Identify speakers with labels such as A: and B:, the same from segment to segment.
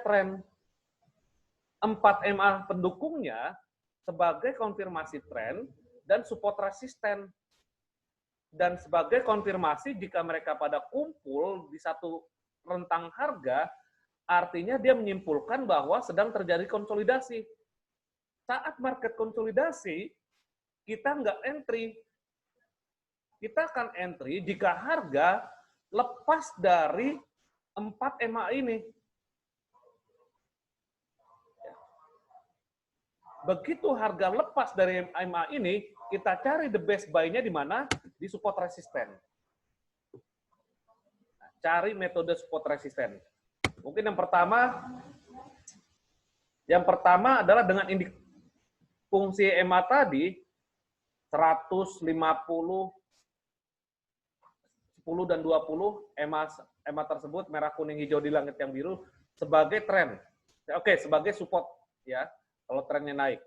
A: tren. 4 MA pendukungnya sebagai konfirmasi tren dan support resisten. Dan sebagai konfirmasi jika mereka pada kumpul di satu rentang harga, artinya dia menyimpulkan bahwa sedang terjadi konsolidasi. Saat market konsolidasi, kita nggak entry. Kita akan entry jika harga lepas dari 4 MA ini. Begitu harga lepas dari MA ini, kita cari the best buy-nya di mana? Di support resisten. Cari metode support resisten. Mungkin yang pertama adalah dengan fungsi MA tadi 150, 10 dan 20 MA tersebut merah, kuning, hijau di langit yang biru sebagai tren. Oke, sebagai support ya kalau trennya naik.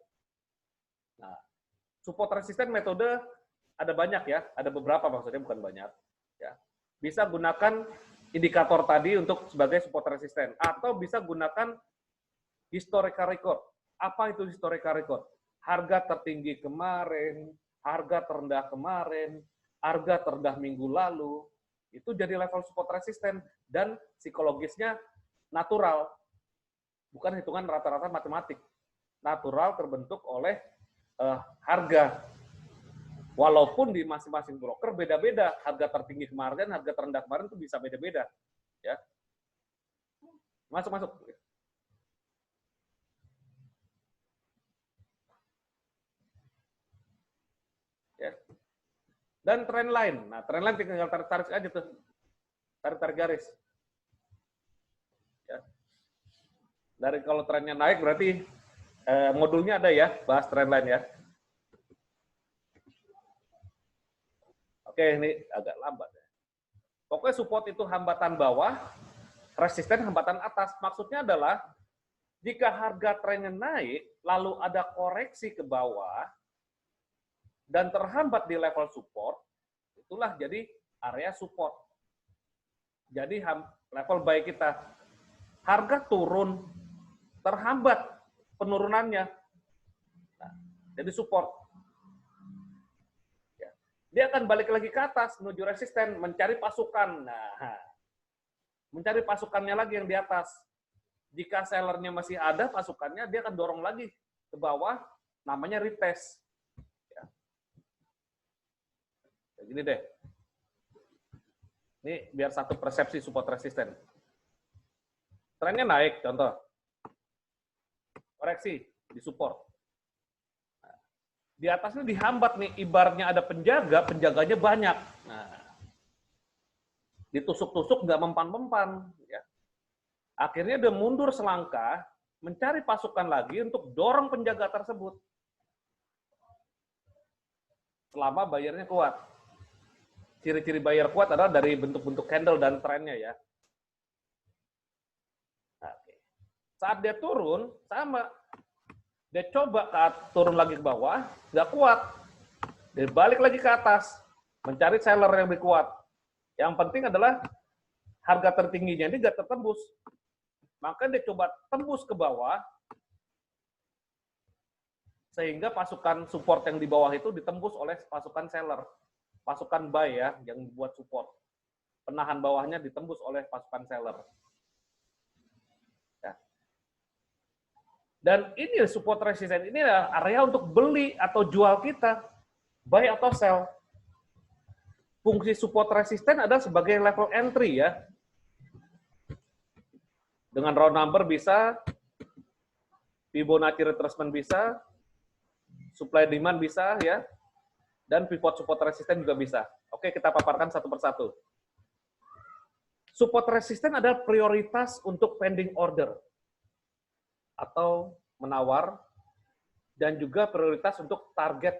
A: Nah, support resisten metode ada banyak ya, ada beberapa maksudnya bukan banyak ya. Bisa gunakan indikator tadi untuk sebagai support resisten atau bisa gunakan historical record. Apa itu historical record? Harga tertinggi kemarin, harga terendah kemarin, harga terendah minggu lalu, itu jadi level support resisten dan psikologisnya natural. Bukan hitungan rata-rata matematik. Natural terbentuk oleh harga. Walaupun di masing-masing broker beda-beda, harga tertinggi kemarin, harga terendah kemarin itu bisa beda-beda, ya. Masuk. Ya. Dan trend line. Nah, trend line tinggal tarik-tarik aja tuh. Tarik-tarik garis. Ya. Dari kalau trennya naik berarti modulnya ada ya, bahas trend line ya. Oke, ini agak lambat ya. Pokoknya support itu hambatan bawah, resisten hambatan atas. Maksudnya adalah jika harga trennya naik, lalu ada koreksi ke bawah, dan terhambat di level support, itulah jadi area support. Jadi level buy kita. Harga turun, terhambat penurunannya. Nah, jadi support. Ya. Dia akan balik lagi ke atas, menuju resisten, mencari pasukan. Nah, mencari pasukannya lagi yang di atas. Jika sellernya masih ada pasukannya, dia akan dorong lagi ke bawah, namanya retest. Ya. Kayak gini deh. Ini biar satu persepsi support resisten. Trennya naik, contoh. Koreksi, di support. Nah, di atasnya dihambat nih, ibaratnya ada penjaga, penjaganya banyak. Nah, ditusuk-tusuk nggak mempan-mempan. Ya. Akhirnya dia mundur selangkah, mencari pasukan lagi untuk dorong penjaga tersebut. Selama bayarnya kuat. Ciri-ciri bayar kuat adalah dari bentuk-bentuk candle dan trennya ya. Oke. Saat dia turun, sama. Dia coba turun lagi ke bawah, nggak kuat. Dia balik lagi ke atas, mencari seller yang lebih kuat. Yang penting adalah harga tertingginya ini nggak tertembus. Maka dia coba tembus ke bawah, sehingga pasukan support yang di bawah itu ditembus oleh pasukan seller. Pasukan buy ya, yang buat support. Penahan bawahnya ditembus oleh pasukan seller. Ya. Dan ini support resisten, ini adalah area untuk beli atau jual kita. Buy atau sell. Fungsi support resisten adalah sebagai level entry ya. Dengan round number bisa, Fibonacci retracement bisa, supply demand bisa ya. Dan pivot support resisten juga bisa. Oke, kita paparkan satu persatu. Support resisten adalah prioritas untuk pending order atau menawar, dan juga prioritas untuk target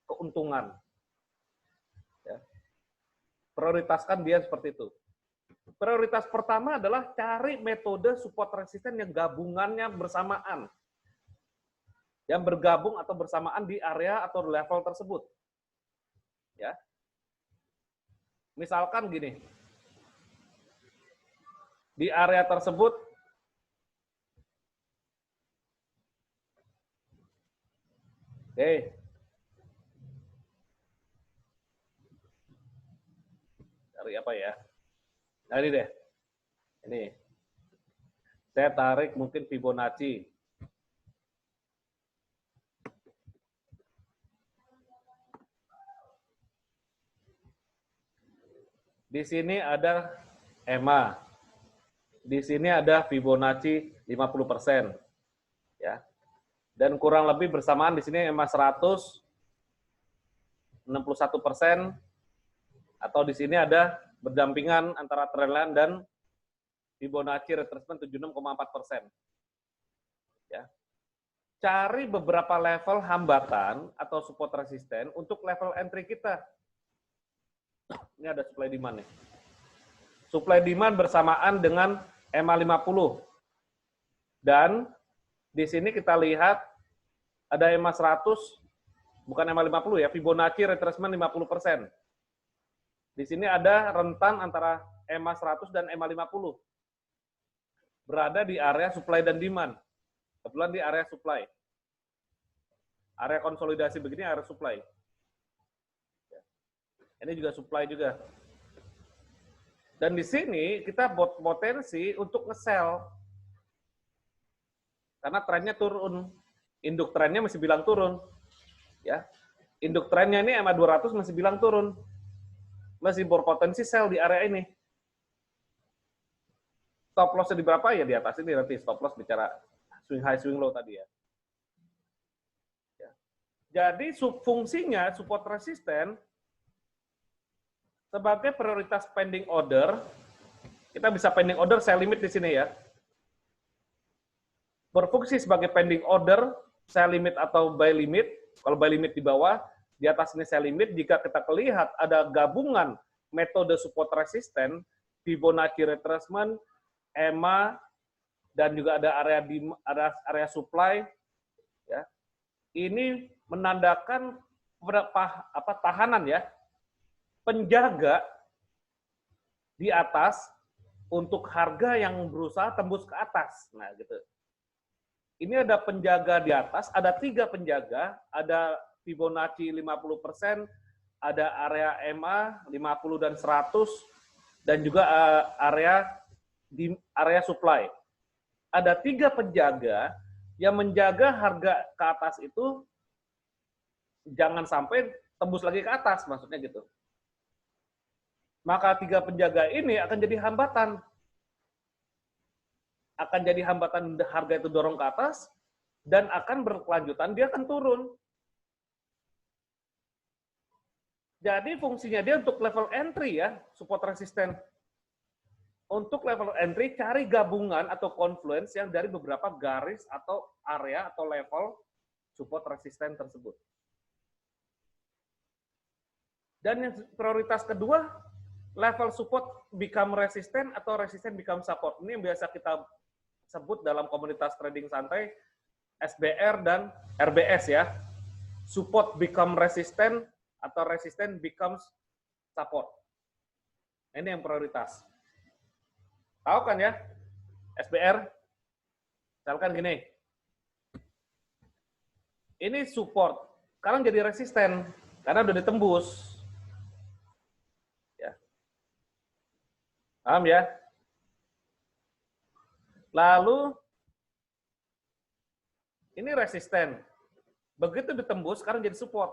A: keuntungan. Ya. Prioritaskan dia seperti itu. Prioritas pertama adalah cari metode support resisten yang gabungannya bersamaan. Yang bergabung atau bersamaan di area atau level tersebut. Ya. Misalkan gini. Di area tersebut Oke. Cari apa ya? Nah, ini deh. Ini. Saya tarik mungkin Fibonacci. Di sini ada EMA. Di sini ada Fibonacci 50%. Ya. Dan kurang lebih bersamaan di sini EMA 100, 61%, atau di sini ada berdampingan antara trendline dan Fibonacci retracement 76,4%. Ya. Cari beberapa level hambatan atau support resisten untuk level entry kita. Ini ada supply demand nih. Supply demand bersamaan dengan EMA 50. Dan di sini kita lihat ada EMA 100, bukan EMA 50 ya, Fibonacci retracement 50%. Di sini ada rentan antara EMA 100 dan EMA 50. Berada di area supply dan demand. Kebetulan di area supply. Area konsolidasi begini area supply. Ini juga supply juga. Dan di sini kita potensi untuk nge-sell. Karena trennya turun. Induk trennya masih bilang turun. Ya. Induk trennya ini EMA 200 masih bilang turun. Masih berpotensi sell di area ini. Stop loss-nya di berapa? Ya di atas ini nanti stop loss bicara swing high, swing low tadi ya. Jadi fungsinya support resisten sebagai prioritas pending order, kita bisa pending order sell limit di sini ya. Berfungsi sebagai pending order, sell limit atau buy limit. Kalau buy limit di bawah, di atas ini sell limit. Jika kita lihat ada gabungan metode support resisten, Fibonacci retracement, EMA, dan juga ada area supply, ya. Ini menandakan tahanan ya, penjaga di atas untuk harga yang berusaha tembus ke atas. Nah, gitu. Ini ada penjaga di atas, ada 3 penjaga, ada Fibonacci 50%, ada area EMA 50 dan 100, dan juga area supply. Ada 3 penjaga yang menjaga harga ke atas itu jangan sampai tembus lagi ke atas, maksudnya gitu. Maka 3 penjaga ini akan jadi hambatan. Akan jadi hambatan harga itu dorong ke atas, dan akan berkelanjutan, dia akan turun. Jadi fungsinya dia untuk level entry ya, support resisten. Untuk level entry, cari gabungan atau confluence yang dari beberapa garis atau area atau level support resisten tersebut. Dan yang prioritas kedua, level support become resistant atau resistant become support. Ini yang biasa kita sebut dalam komunitas trading santai, SBR dan RBS ya. Support become resistant atau resistant becomes support. Ini yang prioritas. Tahu kan ya? SBR, misalkan gini. Ini support, sekarang jadi resisten, karena udah ditembus. Ya. Paham ya? Lalu, ini resisten. Begitu ditembus, sekarang jadi support.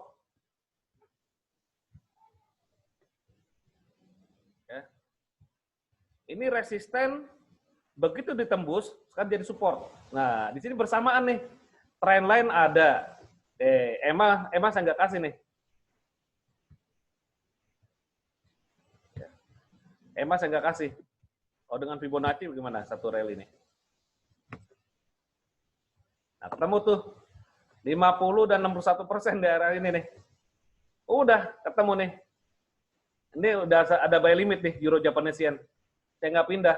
A: Ya. Ini resisten, begitu ditembus, sekarang jadi support. Nah, di sini bersamaan nih. Trendline ada. EMA saya nggak kasih nih. EMA saya nggak kasih. Oh, dengan Fibonacci bagaimana satu rel ini? Nah, ketemu tuh 50 dan 61% daerah ini nih. Udah ketemu nih. Ini udah ada buy limit nih Euro Japanese Yen. Saya nggak pindah.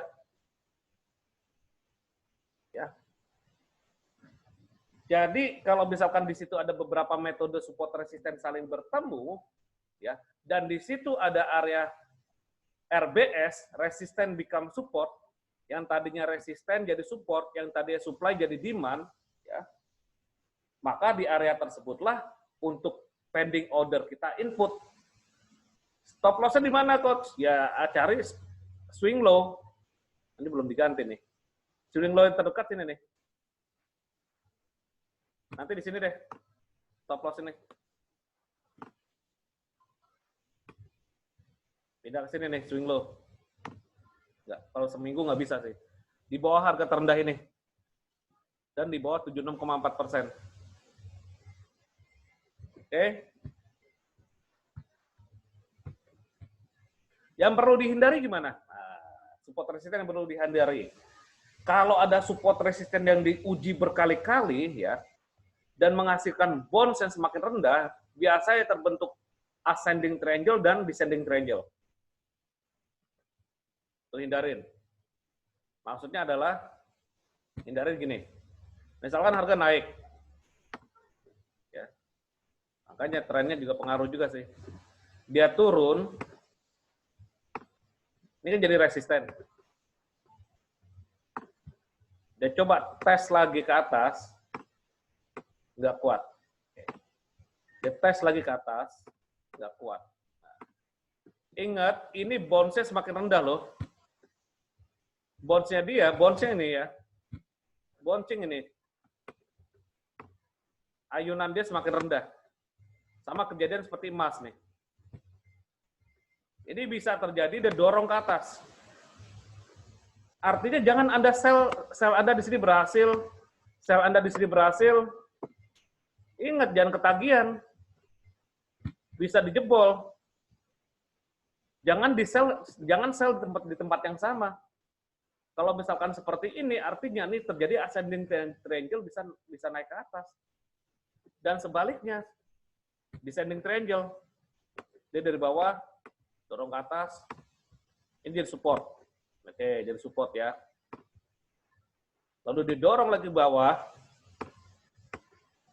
A: Ya. Jadi kalau misalkan di situ ada beberapa metode support resisten saling bertemu, ya, dan di situ ada area RBS, resisten become support, yang tadinya resisten jadi support, yang tadinya supply jadi demand, ya, maka di area tersebutlah untuk pending order kita input. Stop loss-nya di mana, Coach? Ya, cari swing low. Ini belum diganti nih. Swing low yang terdekat ini nih. Nanti di sini deh. Stop loss ini. Pindah ke sini nih, swing low. Nggak, kalau seminggu nggak bisa sih. Di bawah harga terendah ini. Dan di bawah 76,4%. Oke. Yang perlu dihindari gimana? Nah, support resisten yang perlu dihindari. Kalau ada support resisten yang diuji berkali-kali ya dan menghasilkan bounce yang semakin rendah, biasanya terbentuk ascending triangle dan descending triangle. Itu hindarin. Maksudnya adalah hindarin gini. Misalkan harga naik. Ya. Makanya trennya juga pengaruh juga sih. Dia turun, ini kan jadi resisten. Dia coba tes lagi ke atas, nggak kuat. Dia tes lagi ke atas, nggak kuat. Nah, ingat, ini bounce-nya semakin rendah loh. Bounce-nya dia, bounce-nya ini ya. Bouncing ini. Ayunan dia semakin rendah. Sama kejadian seperti emas nih. Ini bisa terjadi dia dorong ke atas. Artinya jangan Anda sel Anda di sini berhasil, sel Anda di sini berhasil. Ingat jangan ketagihan. Bisa dijebol. Jangan sel di tempat yang sama. Kalau misalkan seperti ini artinya ini terjadi ascending triangle bisa naik ke atas. Dan sebaliknya descending triangle dia dari bawah dorong ke atas, ini jadi support. Oke, jadi support ya. Lalu didorong lagi ke bawah,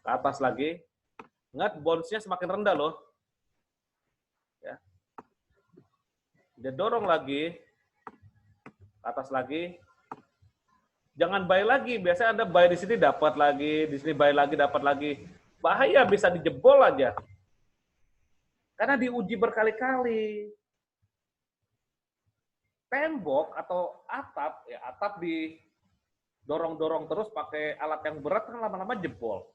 A: ke atas lagi. Ingat, bounce-nya semakin rendah loh. Ya. Dia dorong lagi, ke atas lagi. Jangan buy lagi, biasanya Anda buy di sini dapat lagi, di sini buy lagi dapat lagi. Bahaya, bisa dijebol aja. Karena diuji berkali-kali. Tembok atau atap, ya atap didorong-dorong terus pakai alat yang berat kan lama-lama jebol.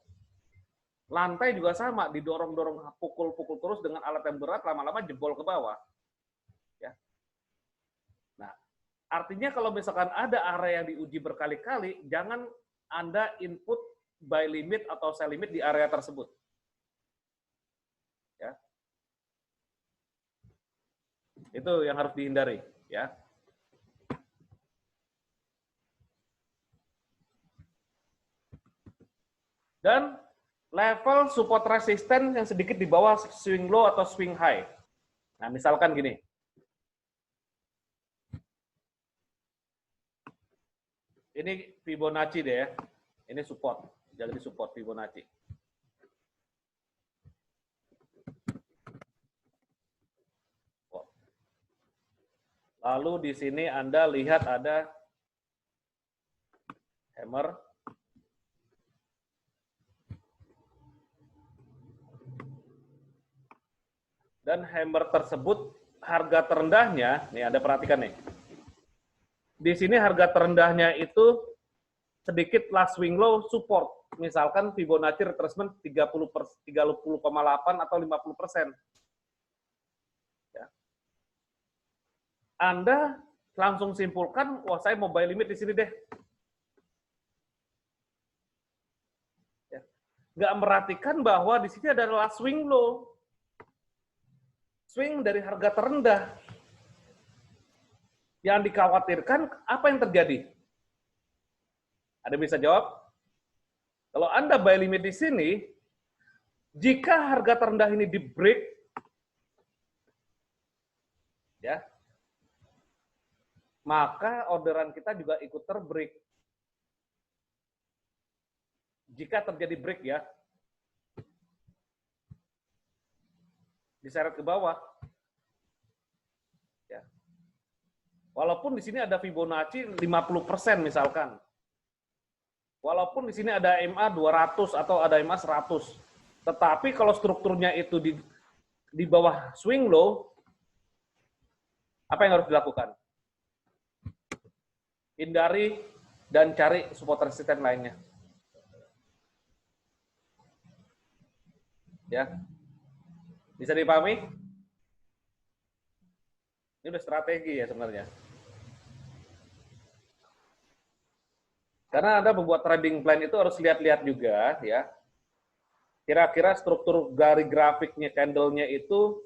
A: Lantai juga sama, didorong-dorong pukul-pukul terus dengan alat yang berat lama-lama jebol ke bawah. Ya. Nah, artinya kalau misalkan ada area yang diuji berkali-kali, jangan Anda input buy limit atau sell limit di area tersebut. Ya. Itu yang harus dihindari, ya. Dan level support resisten yang sedikit di bawah swing low atau swing high. Nah, misalkan gini. Ini Fibonacci deh ya. Ini support. Jadi support Fibonacci. Lalu di sini Anda lihat ada hammer. Dan hammer tersebut harga terendahnya, nih Anda perhatikan nih. Di sini harga terendahnya itu sedikit last swing low support. Misalkan Fibonacci retracement 30,8 atau 50%. Ya. Anda langsung simpulkan, wah saya mau buy limit di sini deh. Ya. Nggak merhatikan bahwa di sini ada last swing low. Swing dari harga terendah. Yang dikhawatirkan, apa yang terjadi? Ada bisa jawab? Kalau Anda buy limit di sini, jika harga terendah ini di break, ya, maka orderan kita juga ikut terbreak. Jika terjadi break ya, diseret ke bawah. Ya. Walaupun di sini ada Fibonacci 50% misalkan. Walaupun di sini ada MA 200 atau ada MA 100. Tetapi kalau strukturnya itu di bawah swing low, apa yang harus dilakukan? Hindari dan cari support resisten lainnya. Ya, bisa dipahami? Ini udah strategi ya sebenarnya. Karena Anda membuat trading plan itu harus lihat-lihat juga ya. Kira-kira struktur dari grafiknya, candle-nya itu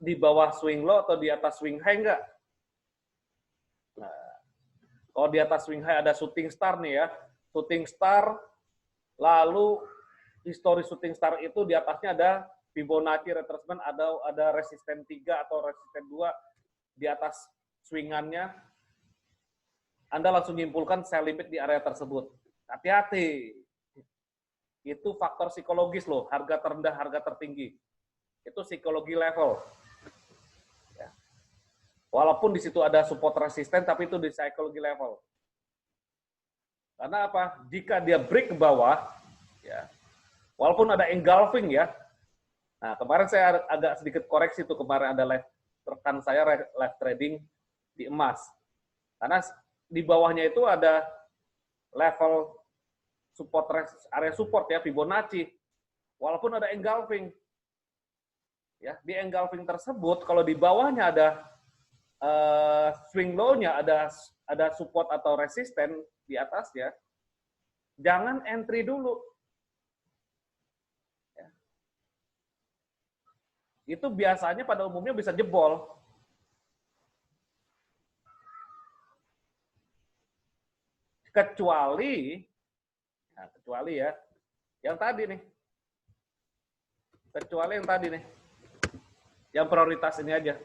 A: di bawah swing low atau di atas swing high enggak? Nah, kalau di atas swing high ada shooting star nih ya. Shooting star, lalu histori shooting star itu di atasnya ada Fibonacci retracement, ada resisten 3 atau resisten 2 di atas swingannya. Anda langsung menyimpulkan sell limit di area tersebut. Hati-hati. Itu faktor psikologis loh, harga terendah, harga tertinggi. Itu psikologi level. Ya. Walaupun di situ ada support resisten, tapi itu di psikologi level. Karena apa? Jika dia break ke bawah, ya, walaupun ada engulfing ya. Nah, kemarin saya agak sedikit koreksi tuh, kemarin ada rekan saya live trading di emas. Karena di bawahnya itu ada level support, area support ya, Fibonacci. Walaupun ada engulfing. Ya, di engulfing tersebut kalau di bawahnya ada swing low-nya, ada support atau resisten di atasnya, jangan entry dulu. Ya. Itu biasanya pada umumnya bisa jebol. Kecuali ya, yang tadi nih. Kecuali yang tadi nih. Yang prioritas ini aja.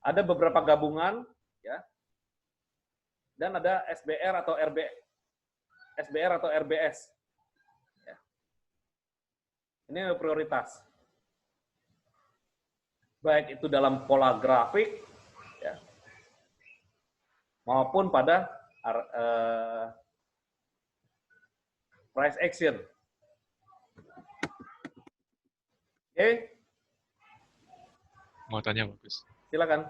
A: Ada beberapa gabungan, ya. Dan ada SBR atau RBS. Ya. Ini prioritas. Baik itu dalam pola grafik, ya, maupun pada price action. Oke?
B: Mau tanya bagus.
A: Silakan.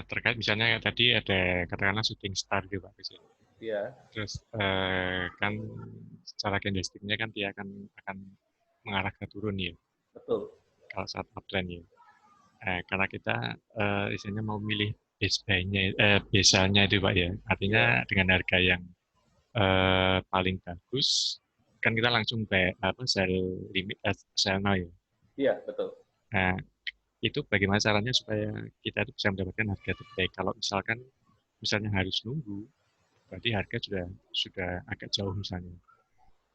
B: Terkait misalnya kayak tadi ada katakanlah shooting star gitu Pak Gus.
A: Iya.
B: Terus kan secara candlestick-nya kan dia akan mengarah ke turun ya.
A: Betul.
B: Kalau saat uptrend ya. Karena kita istilahnya mau milih base buy-nya, base-nya itu Pak ya. Artinya dengan harga yang paling bagus kan kita langsung sell limit sell now ya.
A: Iya, betul.
B: Nah, itu bagaimana caranya supaya kita itu bisa mendapatkan harga terbaik. Kalau misalnya harus nunggu, berarti harga sudah agak jauh misalnya.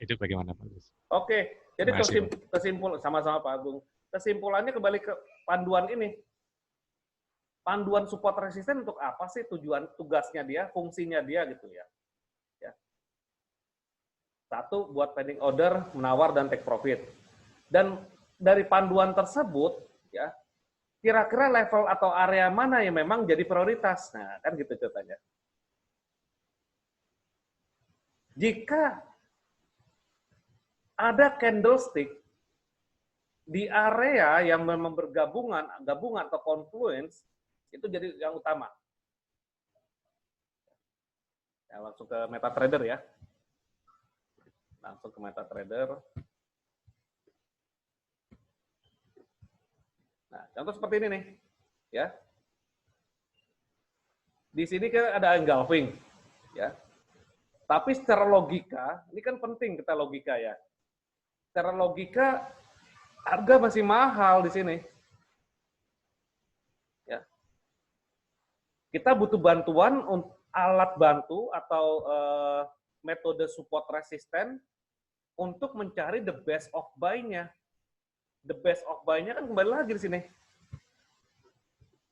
B: Itu bagaimana Pak Gus?
A: Oke, jadi
B: Makasih, Pak.
A: kesimpulan sama-sama Pak Agung. Kesimpulannya kembali ke panduan ini. Panduan support resisten untuk apa sih, tugasnya dia, fungsinya dia gitu ya. Satu, buat pending order, menawar dan take profit. Dan dari panduan tersebut, ya, kira-kira level atau area mana yang memang jadi prioritas. Nah, kan gitu ceritanya. Jika ada candlestick di area yang memang gabungan atau confluence, itu jadi yang utama. Ya, langsung ke MetaTrader ya. Langsung ke MetaTrader. Nah, contoh seperti ini nih, ya. Di sini kan ada engulfing, ya. Tapi secara logika, ini kan penting kita logika ya. Secara logika, harga masih mahal di sini. Ya. Kita butuh bantuan, alat bantu atau metode support resisten untuk mencari the best of buy-nya. The best of buy-nya kan kembali lagi di sini.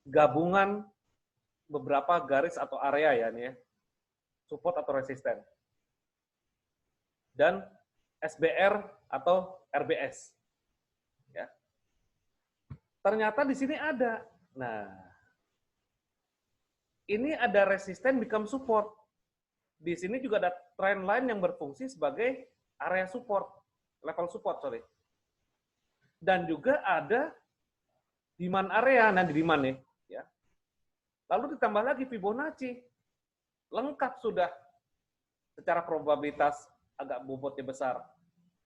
A: Gabungan beberapa garis atau area ya nih ya. Support atau resisten. Dan SBR atau RBS. Ya. Ternyata di sini ada. Nah, ini ada resisten become support. di sini juga ada trend line yang berfungsi sebagai area support, level support, sorry. Dan juga ada demand area, nah di demand nih. Ya. Lalu ditambah lagi Fibonacci. Lengkap sudah. Secara probabilitas agak bobotnya besar.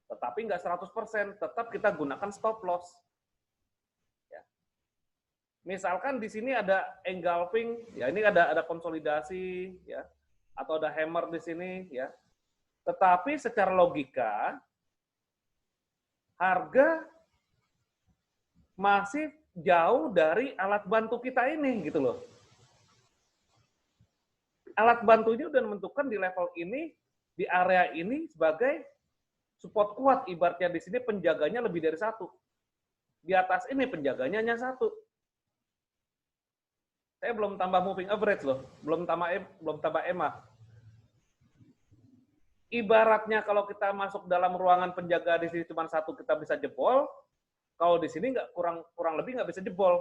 A: Tetapi nggak 100%, tetap kita gunakan stop loss. Ya. Misalkan di sini ada engulfing, ya ini ada konsolidasi, ya, atau ada hammer di sini, ya. Tetapi secara logika, harga masih jauh dari alat bantu kita ini, gitu loh. Alat bantunya udah menentukan di level ini, di area ini sebagai support kuat. Ibaratnya di sini penjaganya lebih dari satu. Di atas ini penjaganya hanya satu. Saya belum tambah moving average loh, belum tambah EMA. Ibaratnya kalau kita masuk dalam ruangan penjaga di sini cuma satu kita bisa jebol, kalau di sini nggak kurang lebih nggak bisa jebol,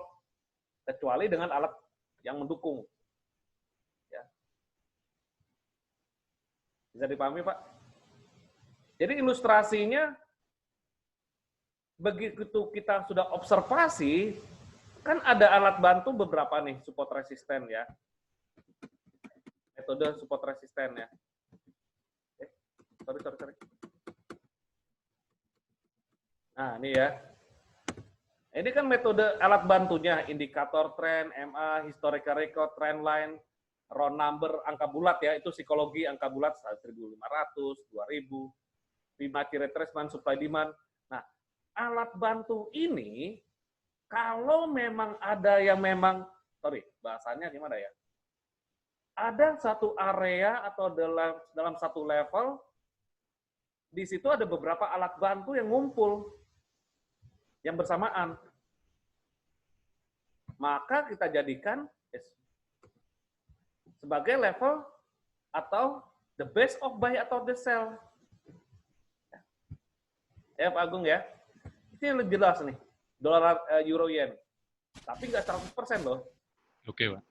A: kecuali dengan alat yang mendukung. Ya. Bisa dipahami Pak? Jadi ilustrasinya begitu kita sudah observasi, kan ada alat bantu beberapa nih, support resisten ya. Metode support resisten ya. Sorry. Nah, ini ya. Ini kan metode alat bantunya, indikator tren, MA, historical record, trend line, round number, angka bulat ya, itu psikologi angka bulat 1.500, 2.000, Fibonacci retracement, supply demand. Nah, alat bantu ini, kalau memang ada yang memang, bahasanya gimana ya? Ada satu area atau dalam satu level, di situ ada beberapa alat bantu yang ngumpul, yang bersamaan. Maka kita jadikan sebagai level atau the base of buy atau the sell. Ya Pak Agung ya. Ini lebih jelas nih. Dolar euro yen. Tapi nggak 100% loh.
B: Oke, Pak.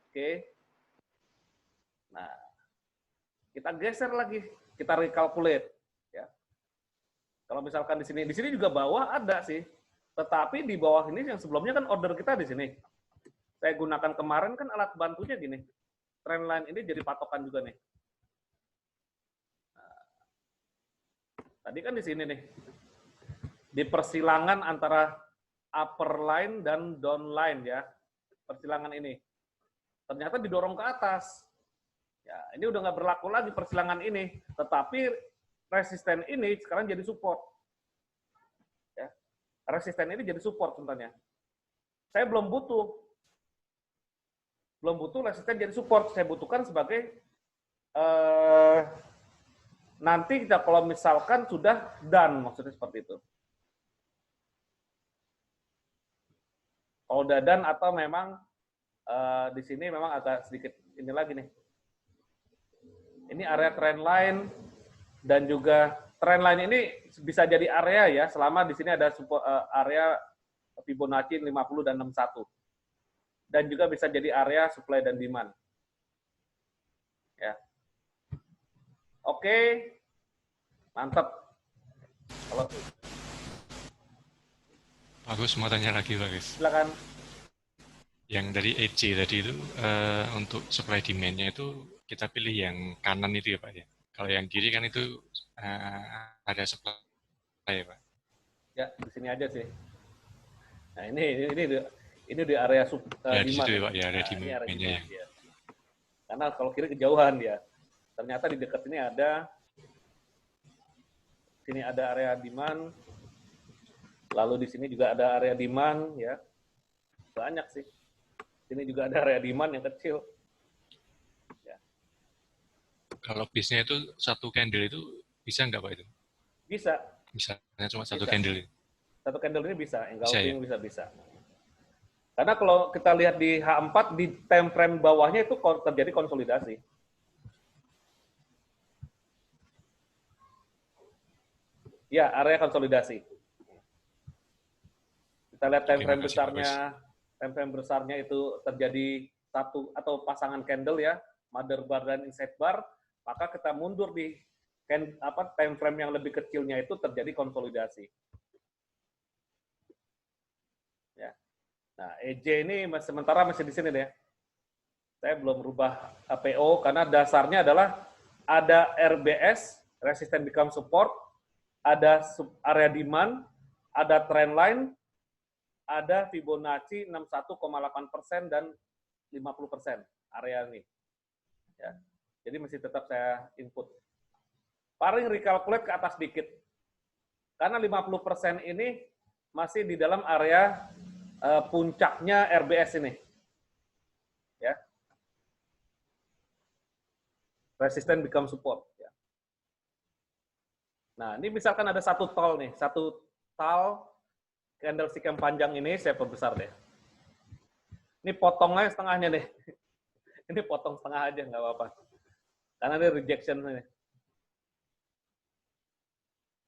A: Oke. Nah, kita geser lagi. Kita recalculate. Ya. Kalau misalkan di sini juga bawah ada sih. Tetapi di bawah ini yang sebelumnya kan order kita di sini. Saya gunakan kemarin kan alat bantunya gini. Trendline ini jadi patokan juga nih. Nah, tadi kan di sini nih. Di persilangan antara upper line dan down line ya. Persilangan ini. Ternyata didorong ke atas. Ya, ini udah nggak berlaku lagi persilangan ini. Tetapi resisten ini sekarang jadi support. Ya. Resisten ini jadi support sebenarnya. Saya belum butuh resisten jadi support. Saya butuhkan sebagai nanti kita kalau misalkan sudah done, maksudnya seperti itu. Kalau udah done atau memang di sini memang agak sedikit ini lagi nih. Ini area trend line dan juga trend line ini bisa jadi area ya selama di sini ada area Fibonacci 50 dan 61. Dan juga bisa jadi area supply dan demand. Ya. Oke. Mantap. Kalau
B: Bagus, mau tanya lagi, Bagus.
A: silakan.
B: Yang dari EJ tadi itu untuk supply demand-nya itu kita pilih yang kanan itu ya Pak ya. Kalau yang kiri kan itu ada supply ya Pak.
A: Ya, di sini aja sih. Nah, ini di area
B: Ya,
A: demand.
B: di situ ya Pak ya, area
A: Nah,
B: demand-nya ya.
A: Ya. Karena kalau kiri kejauhan ya. Ternyata di dekat sini ada area demand. Lalu di sini juga ada area demand ya. Banyak sih. Sini juga ada area demand yang kecil. Ya.
B: Kalau bisnya itu satu candle itu bisa nggak Pak itu?
A: Bisa.
B: Misalnya cuma satu
A: Bisa.
B: candle.
A: Satu candle ini bisa, engulfing
B: ya?
A: bisa. Karena kalau kita lihat di H4 di time frame bawahnya itu terjadi konsolidasi. Ya, area konsolidasi. Kita lihat time frame besarnya. Time frame besarnya itu terjadi satu atau pasangan candle ya, mother bar dan inside bar. maka kita mundur di time frame yang lebih kecilnya itu terjadi konsolidasi. Ya. Nah, EJ ini sementara masih di sini deh. Saya belum rubah PO karena dasarnya adalah ada RBS, resistance become support, ada area demand, ada trend line, ada Fibonacci 61,8% dan 50% area ini. Ya. Jadi masih tetap saya input. Paling recalculate ke atas dikit. Karena 50% ini masih di dalam area puncaknya RBS ini. Ya. Resistance become support. Ya. Nah, ini misalkan ada satu tol nih, satu tol candlestick yang panjang ini saya perbesar deh. Ini potongnya setengahnya deh. Ini potong setengah aja, nggak apa-apa. Karena ini rejection ini.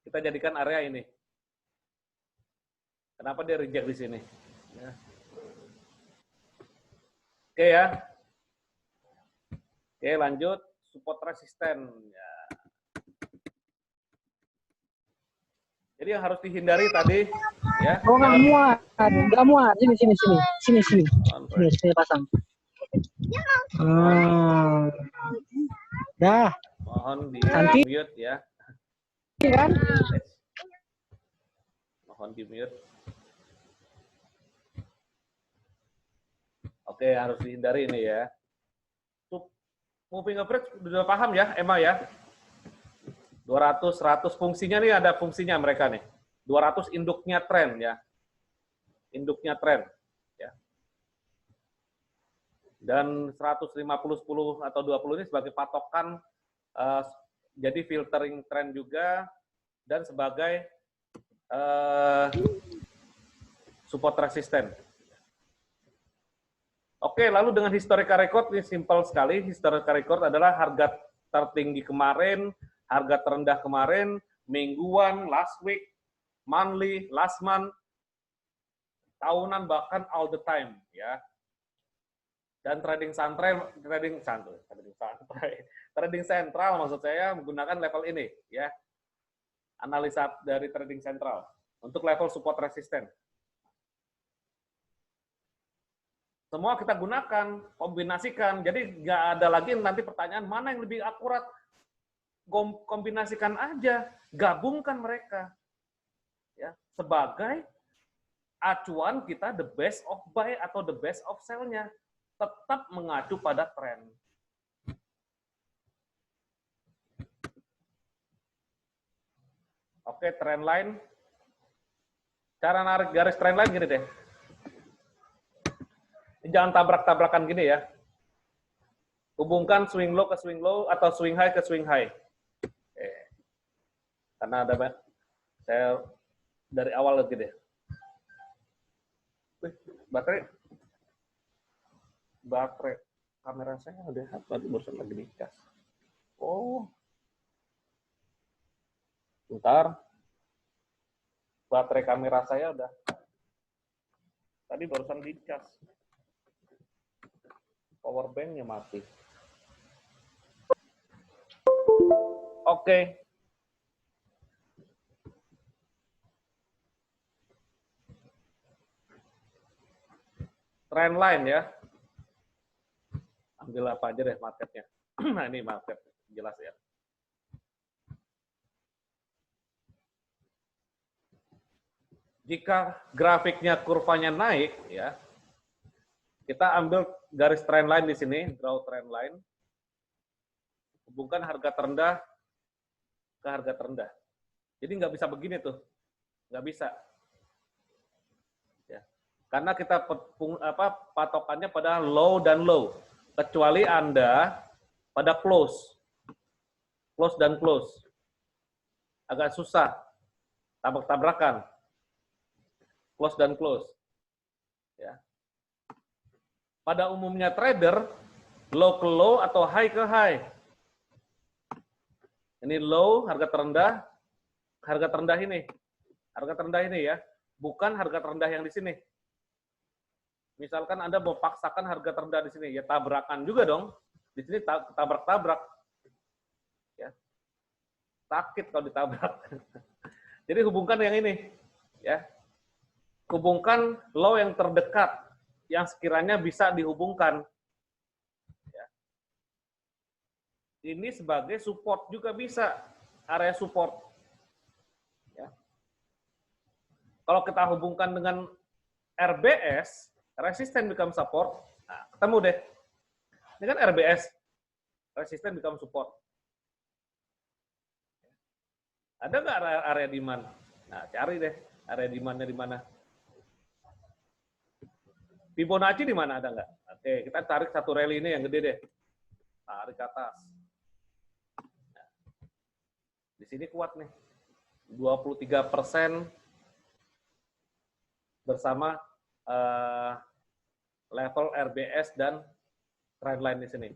A: Kita jadikan area ini. Kenapa dia reject di sini? Ya. Oke ya. Oke, lanjut. Support resisten. Ya. Jadi yang harus dihindari tadi, ya.
C: Oh, nggak muat. Sini pasang. Dah.
A: Mohon di mute ya.
C: Kan?
A: Mohon di mute. Oke, harus dihindari ini ya. Moving average sudah paham ya, Emma ya? 200, 100 fungsinya nih, ada fungsinya mereka nih. 200 induknya tren ya. Induknya tren ya. Dan 150, 10 atau 20 ini sebagai patokan, jadi filtering tren juga, dan sebagai support resisten. Oke, lalu dengan historical record, ini simple sekali. Historical record adalah harga tertinggi kemarin, harga terendah kemarin, mingguan, last week, monthly, last month, tahunan, bahkan all the time. Ya. Dan trading sentral maksud saya menggunakan level ini. Ya. Analisa dari trading sentral untuk level support resisten. Semua kita gunakan, kombinasikan. Jadi nggak ada lagi nanti pertanyaan mana yang lebih akurat. Kombinasikan aja, gabungkan mereka. Ya, sebagai acuan kita the best of buy atau the best of sell-nya. Tetap mengacu pada tren. Oke, trend line. Cara narik garis trend line gini deh. Jangan tabrak-tabrakan gini ya. Hubungkan swing low ke swing low atau swing high ke swing high. Oke. Karena ada saya dari awal lagi deh. Baterai kamera saya udah habis barusan lagi dicas. Oh. Bentar. Baterai kamera saya udah tadi barusan dicas. Power bank-nya mati. Oke. Trend line ya. Ambil apa aja deh marketnya. Nah ini market, jelas ya. Jika grafiknya kurvanya naik, ya, kita ambil garis trend line di sini, draw trend line, hubungkan harga terendah ke harga terendah. Jadi nggak bisa begini tuh, nggak bisa. Ya. Karena kita patokannya pada low dan low, kecuali Anda pada close dan close, agak susah, tabrak-tabrakan, close dan close. Ya. Pada umumnya trader, low ke low atau high ke high. Ini low, harga terendah ini. Harga terendah ini ya, bukan harga terendah yang di sini. Misalkan Anda mau paksakan harga terendah di sini, ya tabrakan juga dong. Di sini tabrak-tabrak. Ya. Sakit kalau ditabrak. Jadi hubungkan yang ini, ya. Hubungkan low yang terdekat, yang sekiranya bisa dihubungkan. Ya. Ini sebagai support juga bisa, area support. Ya. Kalau kita hubungkan dengan RBS, resistance become support, nah, ketemu deh. Ini kan RBS, resistance become support. Ada nggak area demand? Nah, cari deh area demand-nya di mana. Fibonacci di mana, ada nggak? Oke, kita tarik satu rally ini yang gede deh. Tarik ke atas. Nah, di sini kuat nih. 23% bersama level RBS dan trendline di sini.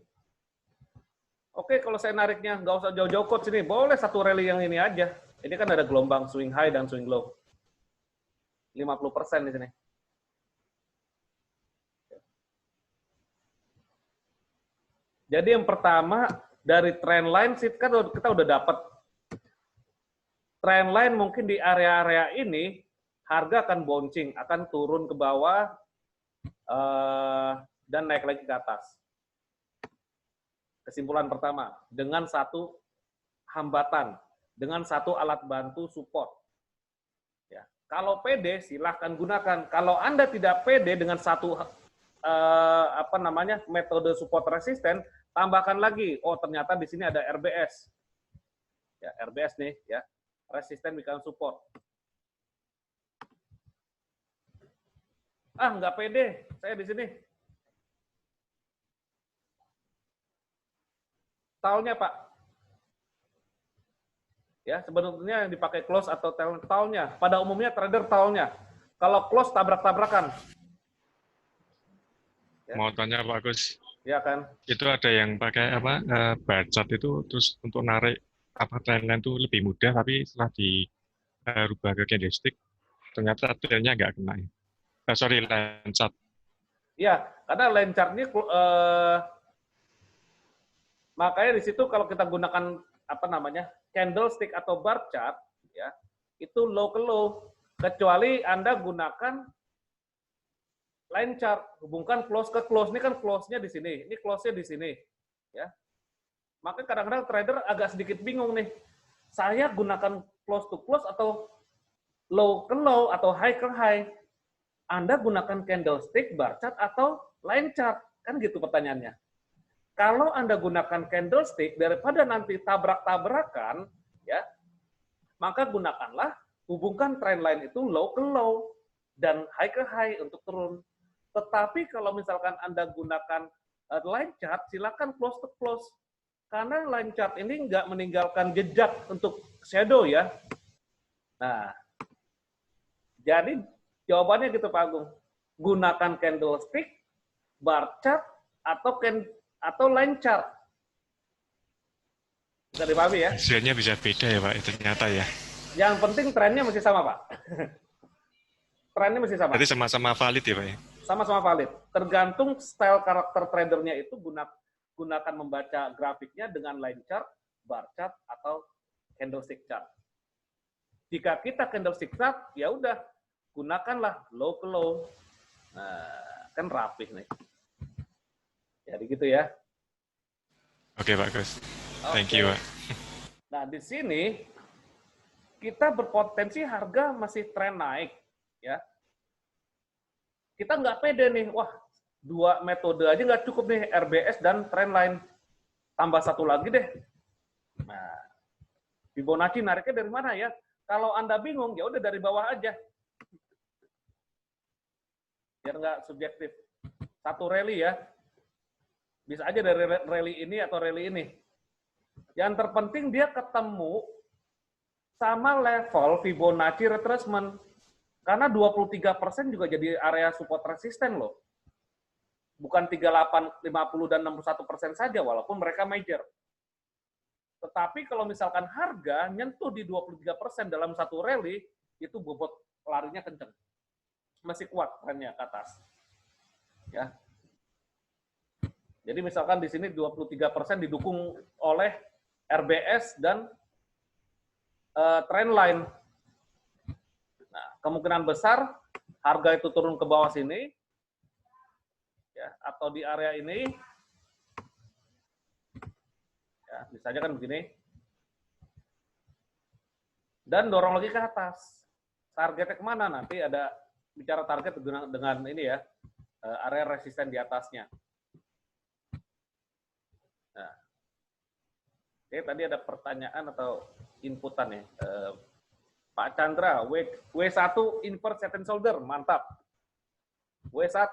A: Oke, kalau saya nariknya nggak usah jauh-jauh coach sini, boleh satu rally yang ini aja. Ini kan ada gelombang swing high dan swing low. 50% di sini. Jadi yang pertama dari trendline sih kan kita udah dapat trendline mungkin di area-area ini harga akan bouncing, akan turun ke bawah dan naik lagi ke atas. Kesimpulan pertama, dengan satu hambatan, dengan satu alat bantu support. Ya. Kalau pede silahkan gunakan. Kalau Anda tidak pede dengan satu metode support resisten, tambahkan lagi. Oh, ternyata di sini ada RBS. Ya, RBS nih, ya. Resisten become support. Ah, nggak pede, saya di sini. Tailnya, Pak. Ya, sebenarnya yang dipakai close atau tailnya. Pada umumnya trader tailnya. Kalau close tabrak-tabrakan.
B: Ya. Mau tanya Pak Gus.
A: Ya kan?
B: Itu ada yang pakai bar chart itu terus untuk narik trendline itu lebih mudah, tapi setelah dirubah ke candlestick ternyata trailnya nggak kena. Line chart.
A: Iya, karena line chart ini makanya di situ kalau kita gunakan candlestick atau bar chart, ya itu low ke low. Kecuali Anda gunakan line chart, hubungkan close ke close. Ini kan close-nya di sini, ini close-nya di sini, ya. Maka kadang-kadang trader agak sedikit bingung nih. Saya gunakan close to close atau low ke low atau high ke high? Anda gunakan candlestick, bar chart atau line chart, kan gitu pertanyaannya. Kalau Anda gunakan candlestick, daripada nanti tabrak-tabrakan, ya, maka gunakanlah, hubungkan trendline itu low ke low dan high ke high untuk turun. Tetapi kalau misalkan Anda gunakan line chart, silakan close to close. Karena line chart ini nggak meninggalkan jejak untuk shadow, ya. Nah, jadi jawabannya gitu Pak Agung. Gunakan candlestick, bar chart, atau line chart. Bisa dipahami ya?
B: Hasilnya bisa beda ya Pak, itu ternyata ya.
A: Yang penting trennya masih sama Pak. Trennya masih sama.
B: Berarti sama-sama valid ya Pak ya?
A: Sama-sama valid. Tergantung style karakter tradernya itu gunakan membaca grafiknya dengan line chart, bar chart, atau candlestick chart. Jika kita candlestick chart, ya udah gunakanlah low ke low. Nah, kan rapih nih. Jadi gitu ya.
B: Oke Pak Gus. Thank you Pak.
A: Nah di sini kita berpotensi harga masih tren naik, ya. Kita nggak pede nih, wah 2 metode aja nggak cukup nih, RBS dan trendline. Tambah satu lagi deh. Nah, Fibonacci nariknya dari mana ya? Kalau Anda bingung, ya udah dari bawah aja. Biar nggak subjektif. Satu rally ya. Bisa aja dari rally ini atau rally ini. Yang terpenting dia ketemu sama level Fibonacci retracement. Karena 23% juga jadi area support resisten loh. Bukan 38, 50, dan 61% saja, walaupun mereka major. Tetapi kalau misalkan harga nyentuh di 23% dalam satu rally, itu bobot larinya kenceng. Masih kuat trennya ke atas. Ya. Jadi misalkan di sini 23% didukung oleh RBS dan trend line. Nah, kemungkinan besar harga itu turun ke bawah sini, ya, atau di area ini, ya, misalnya kan begini, dan dorong lagi ke atas. Targetnya kemana? Nanti ada bicara target dengan ini ya, area resisten di atasnya. Nah, oke, tadi ada pertanyaan atau inputan ya. Pak Chandra, W1 inverse head and shoulder, mantap. W1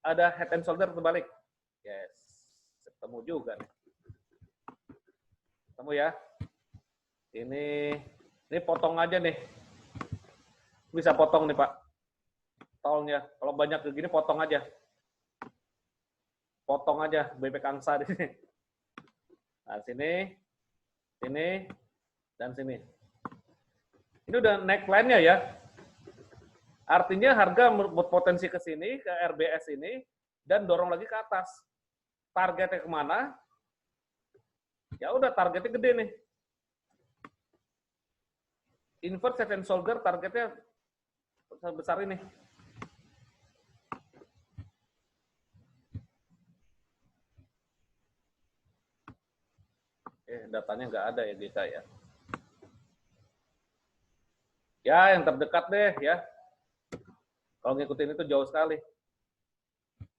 A: ada head and shoulder terbalik. Yes, ketemu juga nih. Ketemu ya. Ini potong aja nih. Bisa potong nih Pak. Tolnya, kalau banyak kayak gini potong aja. Potong aja bebek angsa di sini. Nah, sini, dan sini. Ini udah neckline-nya ya. Artinya harga berpotensi ke sini, ke RBS ini, dan dorong lagi ke atas. Targetnya kemana? Ya udah, targetnya gede nih. Inverse head and shoulder targetnya besar ini. Datanya nggak ada ya di saya. Ya, yang terdekat deh ya. Kalau ngikutin itu jauh sekali.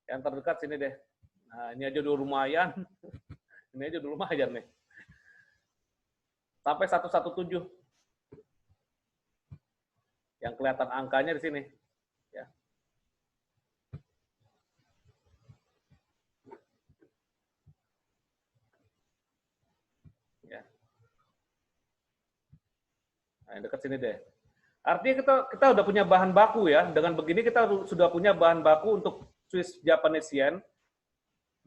A: Yang terdekat sini deh. Nah, ini aja udah lumayan. Ini aja udah lumayan nih. Sampai 117. Yang kelihatan angkanya di sini. Ya. Ya. Nah, yang dekat sini deh. Artinya kita udah punya bahan baku ya. Dengan begini kita sudah punya bahan baku untuk Swiss Japanese Yen,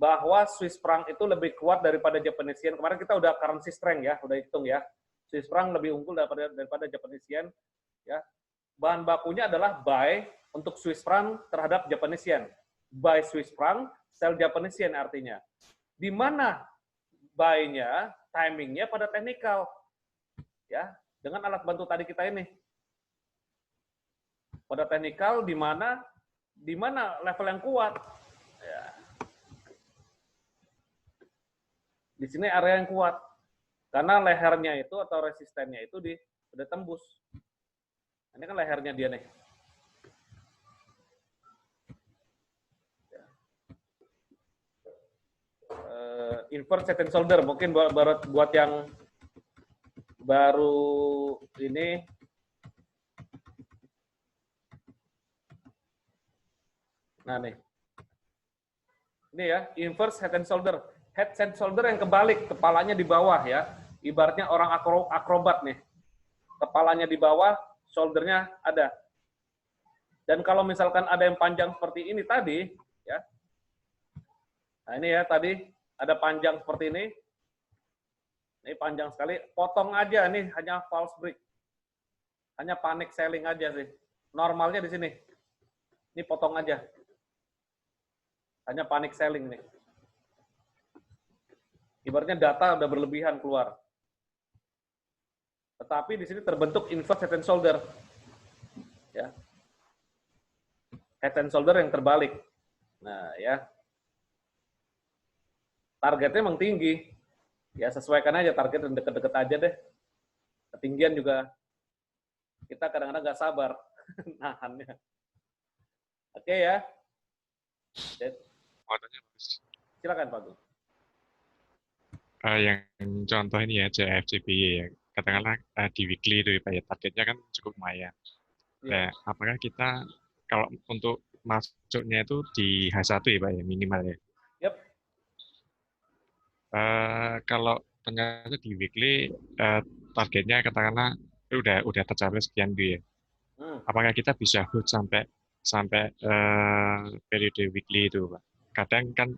A: bahwa Swiss franc itu lebih kuat daripada Japanese Yen. Kemarin kita udah currency strength ya, udah hitung ya. Swiss franc lebih unggul daripada Japanese Yen. Ya. Bahan bakunya adalah buy untuk Swiss franc terhadap Japanese Yen. Buy Swiss franc, sell Japanese Yen artinya. Di mana buy-nya, timing-nya pada technical. Ya, dengan alat bantu tadi kita ini. Pada technical di mana level yang kuat. Ya. Di sini area yang kuat. Karena lehernya itu atau resistennya itu udah tembus. Ini kan lehernya dia nih. Inverse head and shoulder mungkin buat yang baru ini. Nah nih, ini ya, inverse head and shoulder. Head and shoulder yang kebalik, kepalanya di bawah ya. Ibaratnya orang akrobat nih. Kepalanya di bawah, shouldernya ada. Dan kalau misalkan ada yang panjang seperti ini tadi, ya. Nah ini ya, tadi ada panjang seperti ini. Ini panjang sekali, potong aja nih, hanya false break. Hanya panic selling aja sih. Normalnya di sini. Ini potong aja. Hanya panic selling nih. Ibaratnya data udah berlebihan keluar. Tetapi di sini terbentuk inverse head and shoulder. Ya. Head and shoulder yang terbalik. Nah, ya. Targetnya memang tinggi. Ya, sesuaikan aja target dan deket-deket aja deh. Ketinggian juga kita kadang-kadang nggak sabar nahannya. Oke ya. Silakan Pak Gu.
B: Yang contoh ini ya CFCBY ya, katakanlah di weekly itu Pak ya, targetnya kan cukup lumayan. Nah, apakah kita kalau untuk masuknya itu di H1 ya Pak ya, minimal ya?
A: Yep.
B: Kalau ternyata di weekly targetnya katakanlah udah tercapai sekian gitu ya. Apakah kita bisa hold sampai periode weekly itu Pak? Kadang kan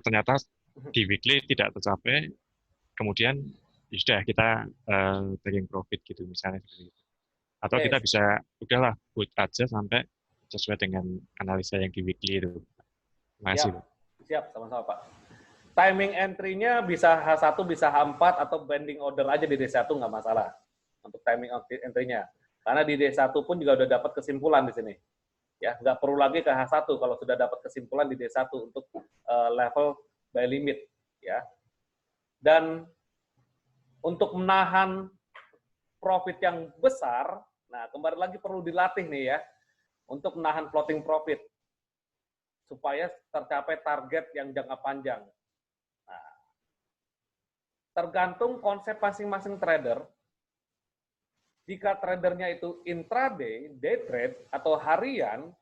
B: ternyata di weekly tidak tercapai, kemudian ya sudah kita taking profit gitu misalnya seperti itu. Atau kita bisa udahlah hold aja sampai sesuai dengan analisa yang di weekly itu. Terima kasih.
A: Siap, sama-sama Pak. timing entry-nya bisa H1, bisa H4, atau bending order aja di D1 nggak masalah untuk timing entry-nya. Karena di D1 pun juga udah dapat kesimpulan di sini. Ya, nggak perlu lagi ke H1 kalau sudah dapat kesimpulan di D1 untuk level buy limit. Ya. Dan untuk menahan profit yang besar, nah kembali lagi perlu dilatih nih ya, untuk menahan floating profit supaya tercapai target yang jangka panjang. Nah, tergantung konsep masing-masing trader. Jika tradernya itu intraday, day trade, atau harian,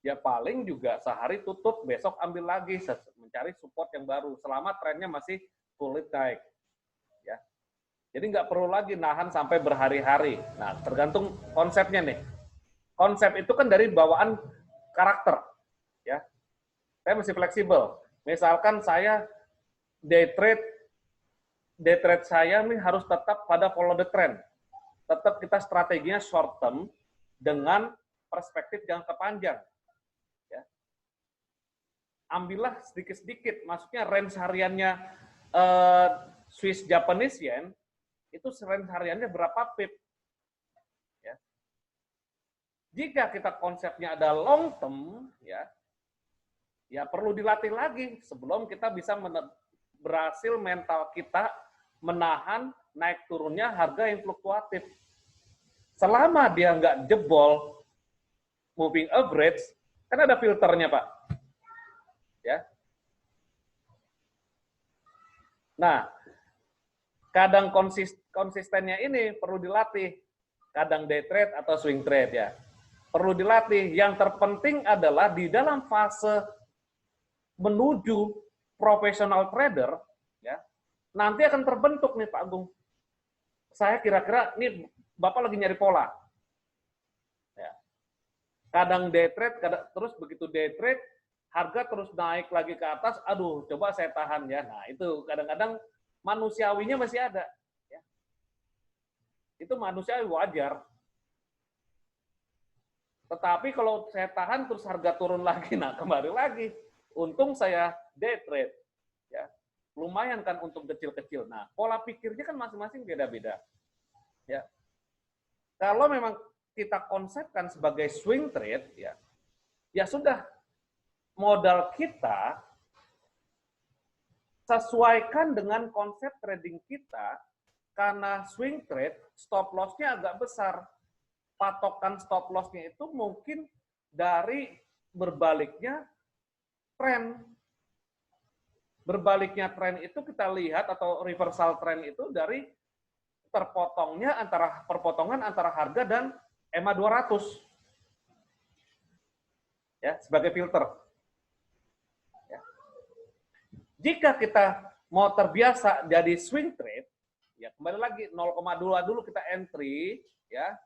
A: ya paling juga sehari tutup, besok ambil lagi, mencari support yang baru, selama trennya masih fully naik. Ya. Jadi nggak perlu lagi nahan sampai berhari-hari. Nah, tergantung konsepnya nih. Konsep itu kan dari bawaan karakter. Ya. Saya masih fleksibel. Misalkan saya day trade saya nih harus tetap pada follow the trend. Tetap kita strateginya short term dengan perspektif jangka panjang. Ya. Ambillah sedikit-sedikit, maksudnya range hariannya Swiss Japanese Yen, itu range hariannya berapa pip. Ya. Jika kita konsepnya ada long term, ya perlu dilatih lagi sebelum kita bisa berhasil mental kita menahan naik turunnya harga yang fluktuatif. Selama dia nggak jebol moving average, kan ada filternya, Pak. Ya. Nah, kadang konsistennya ini perlu dilatih. Kadang day trade atau swing trade ya. Perlu dilatih. Yang terpenting adalah di dalam fase menuju profesional trader, ya, nanti akan terbentuk nih Pak Agung. Saya kira-kira, nih Bapak lagi nyari pola. Ya. Kadang day trade, terus begitu day trade, harga terus naik lagi ke atas, aduh coba saya tahan ya. Nah itu kadang-kadang manusiawinya masih ada. Ya. Itu manusiawi wajar. Tetapi kalau saya tahan terus harga turun lagi, nah kembali lagi. Untung saya day trade, ya lumayan kan untuk kecil-kecil. Nah pola pikirnya kan masing-masing beda-beda. Ya, kalau memang kita konsepkan sebagai swing trade, ya sudah modal kita sesuaikan dengan konsep trading kita. Karena swing trade stop loss-nya agak besar. Patokan stop loss-nya itu mungkin dari berbaliknya tren. Berbaliknya tren itu kita lihat, atau reversal tren itu dari perpotongan antara harga dan EMA 200. Ya, sebagai filter. Ya. Jika kita mau terbiasa jadi swing trade, ya kembali lagi 0,2 dulu kita entry, ya.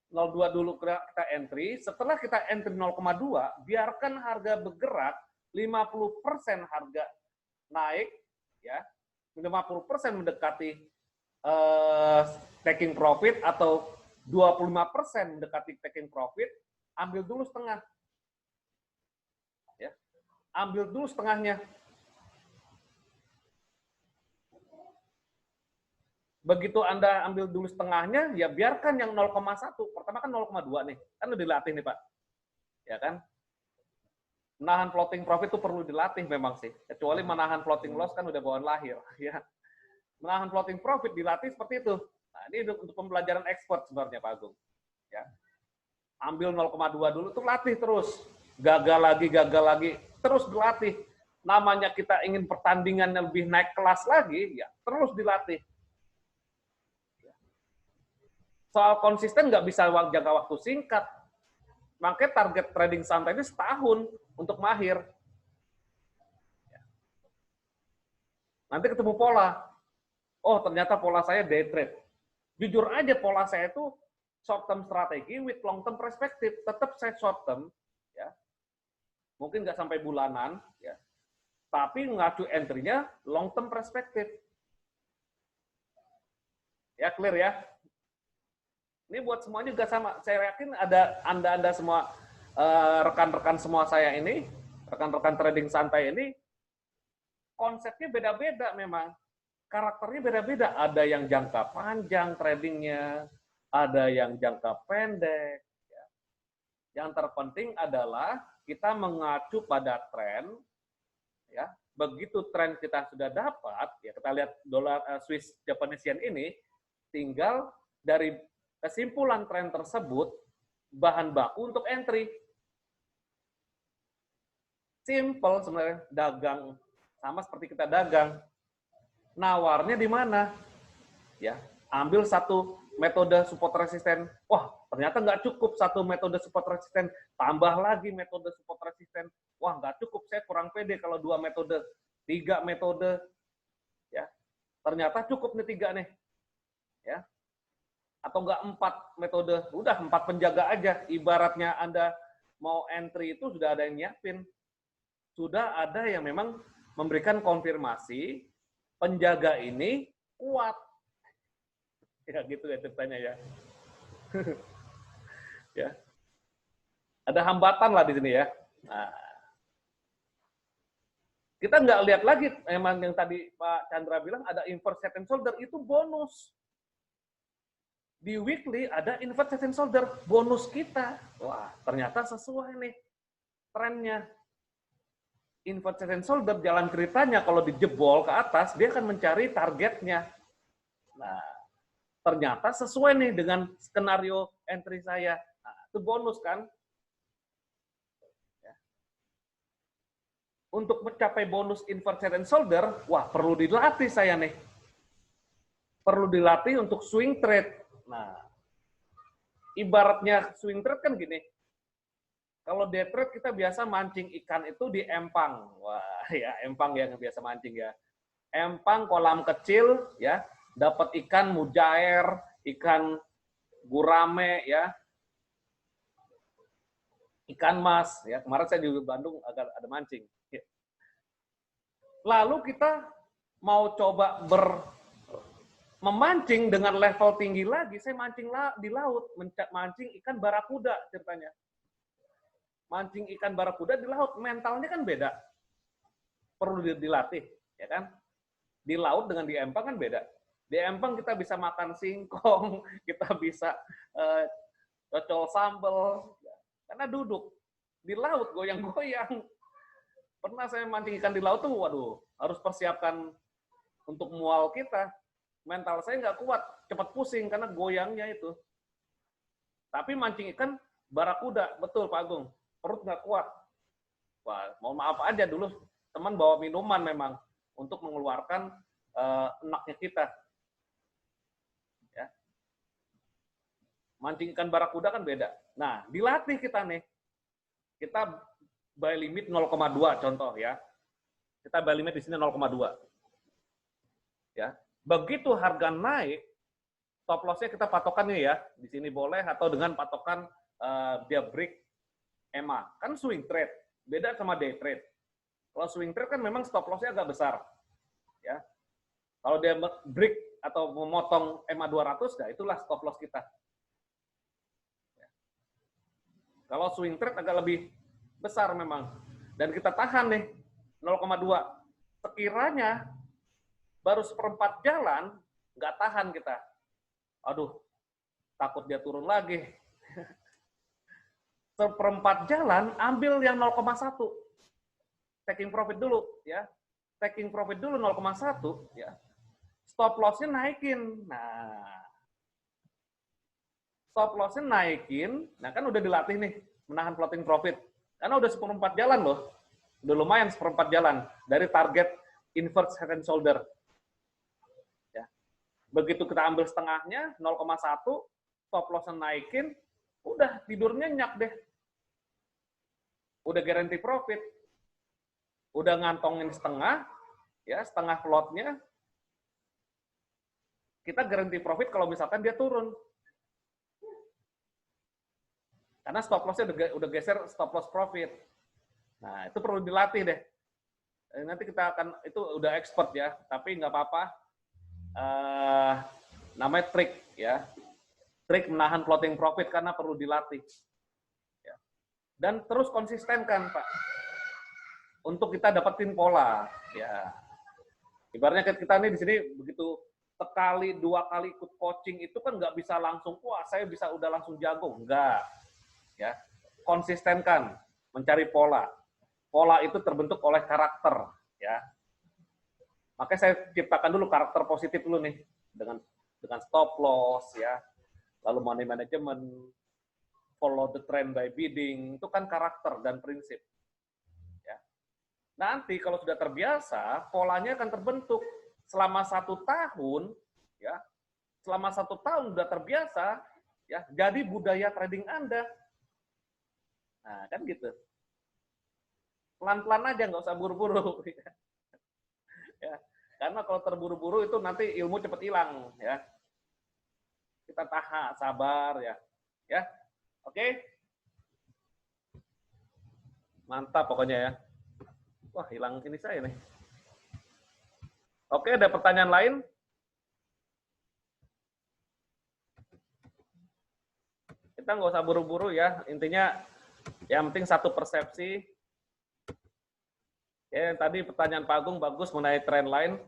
A: 0,2 dulu kita entry, setelah kita entry 0,2, biarkan harga bergerak, 50% harga naik, ya, 50% mendekati taking profit, atau 25% mendekati taking profit, ambil dulu setengah. Ya, ambil dulu setengahnya. Begitu Anda ambil dulu setengahnya, ya biarkan yang 0,1. Pertama kan 0,2 nih. Kan udah dilatih nih, Pak. Ya kan? Menahan floating profit itu perlu dilatih memang sih. Kecuali menahan floating loss kan udah bawaan lahir. Ya. Menahan floating profit dilatih seperti itu. Nah, ini untuk pembelajaran expert sebenarnya, Pak Agung. Ya. Ambil 0,2 dulu, tuh latih terus. Gagal lagi. Terus dilatih. Namanya kita ingin pertandingan yang lebih naik kelas lagi, ya terus dilatih. Soal konsisten nggak bisa jangka waktu singkat. Makanya target trading santai ini setahun untuk mahir. Nanti ketemu pola. Oh, ternyata pola saya day trade. Jujur aja pola saya itu short term strategi with long term perspektif. Tetap saya short term, ya. Mungkin nggak sampai bulanan, ya. Tapi ngacu entry-nya long term perspektif. Ya, clear ya? Ini buat semuanya juga sama. Saya yakin ada Anda semua, rekan-rekan semua saya ini, rekan-rekan trading santai ini, konsepnya beda-beda memang. Karakternya beda-beda. Ada yang jangka panjang tradingnya, ada yang jangka pendek. Ya. Yang terpenting adalah kita mengacu pada tren. Ya. Begitu tren kita sudah dapat, ya kita lihat dolar Swiss Japanese Yen ini, tinggal dari kesimpulan tren tersebut, bahan baku untuk entry. Simple sebenarnya, dagang. Sama seperti kita dagang. Nawarnya di mana? Ya, ambil satu metode support resisten. Wah, ternyata nggak cukup satu metode support resisten. Tambah lagi metode support resisten. Wah, nggak cukup. Saya kurang pede kalau 2 metode, 3 metode. Ya, ternyata cukup nih 3 nih. Ya, atau nggak 4 metode. Udah 4 penjaga aja. Ibaratnya Anda mau entry itu sudah ada yang nyiapin. Sudah ada yang memang memberikan konfirmasi penjaga ini kuat. Ya gitu ya ceritanya ya. Ya. Ada hambatan lah di sini ya. Nah, kita nggak lihat lagi, emang yang tadi Pak Chandra bilang ada inverse head and shoulder, itu bonus. Di weekly ada inverse head and shoulder, bonus kita. Wah, ternyata sesuai nih trennya. Inverse head and shoulder, jalan ceritanya kalau dijebol ke atas, dia akan mencari targetnya. Nah, ternyata sesuai nih dengan skenario entry saya. Nah, itu bonus kan? Ya. Untuk mencapai bonus inverse head and shoulder, wah perlu dilatih saya nih. Perlu dilatih untuk swing trade. Nah, ibaratnya swing trade kan gini. Kalau day trade kita biasa mancing ikan itu di empang. Wah, ya empang yang biasa mancing ya. Empang kolam kecil ya, dapat ikan mujair, ikan gurame ya. Ikan mas ya. Kemarin saya di Bandung agak ada mancing. Ya. Lalu kita mau coba memancing dengan level tinggi lagi, saya mancing di laut, mancing ikan barakuda ceritanya. Mancing ikan barakuda di laut, mentalnya kan beda. Perlu dilatih, ya kan? Di laut dengan di empang kan beda. Di empang kita bisa makan singkong, kita bisa cocol sambal, karena duduk. Di laut goyang-goyang. Pernah saya mancing ikan di laut tuh, waduh, harus persiapkan untuk mual kita. Mental saya nggak kuat, cepat pusing karena goyangnya itu. Tapi mancing ikan barakuda, betul Pak Agung. Perut nggak kuat. Wah, mohon maaf aja dulu teman bawa minuman memang untuk mengeluarkan enaknya kita. Ya. Mancing ikan barakuda kan beda. Nah, dilatih kita nih. Kita buy limit 0,2 contoh ya. Kita buy limit di sini 0,2. Ya. Begitu harga naik, stop loss-nya kita patokannya ya. Di sini boleh atau dengan patokan dia break EMA, kan swing trade, beda sama day trade. Kalau swing trade kan memang stop loss-nya agak besar. Ya. Kalau dia break atau memotong EMA 200, nah itulah stop loss kita. Ya. Kalau swing trade agak lebih besar memang. Dan kita tahan nih, 0,2. Sekiranya baru seperempat jalan, nggak tahan kita. Aduh, takut dia turun lagi. Seperempat jalan, ambil yang 0,1. Taking profit dulu, ya. Taking profit dulu 0,1, ya. Stop loss-nya naikin. Nah, stop loss-nya naikin, nah kan udah dilatih nih, menahan floating profit. Karena udah seperempat jalan loh. Udah lumayan seperempat jalan dari target inverse head and shoulder. Ya. Begitu kita ambil setengahnya, 0,1, stop loss-nya naikin, udah tidur nyenyak deh. Udah guarantee profit. Udah ngantongin setengah, ya setengah lot-nya. Kita guarantee profit kalau misalkan dia turun. Karena stop loss-nya udah geser stop loss profit. Nah, itu perlu dilatih deh. Nanti kita akan, itu udah expert ya, tapi nggak apa-apa. Namanya trik ya. Trik menahan floating profit karena perlu dilatih. Ya. Dan terus konsistenkan, Pak. Untuk kita dapetin pola. Ya. Ibaratnya kita nih di sini begitu sekali, 2 kali ikut coaching itu kan nggak bisa langsung, wah saya bisa udah langsung jago. Enggak. Ya. Konsistenkan, mencari pola. Pola itu terbentuk oleh karakter. Ya. Makanya saya ciptakan dulu karakter positif dulu nih. Dengan stop loss, ya. Lalu money management, follow the trend by bidding, itu kan karakter dan prinsip. Ya. Nanti kalau sudah terbiasa, polanya akan terbentuk selama 1 tahun, ya. Selama 1 tahun sudah terbiasa, ya, jadi budaya trading Anda. Nah, kan gitu. Pelan-pelan aja, nggak usah buru-buru. Ya. Karena kalau terburu-buru itu nanti ilmu cepat hilang, ya. Kita tahan, sabar, ya. Ya. Oke? Mantap pokoknya ya. Wah, hilang ini saya nih. Oke, ada pertanyaan lain? Kita nggak usah buru-buru ya. Intinya, yang penting satu persepsi. Ya, tadi pertanyaan Pak Agung bagus mengenai trend line.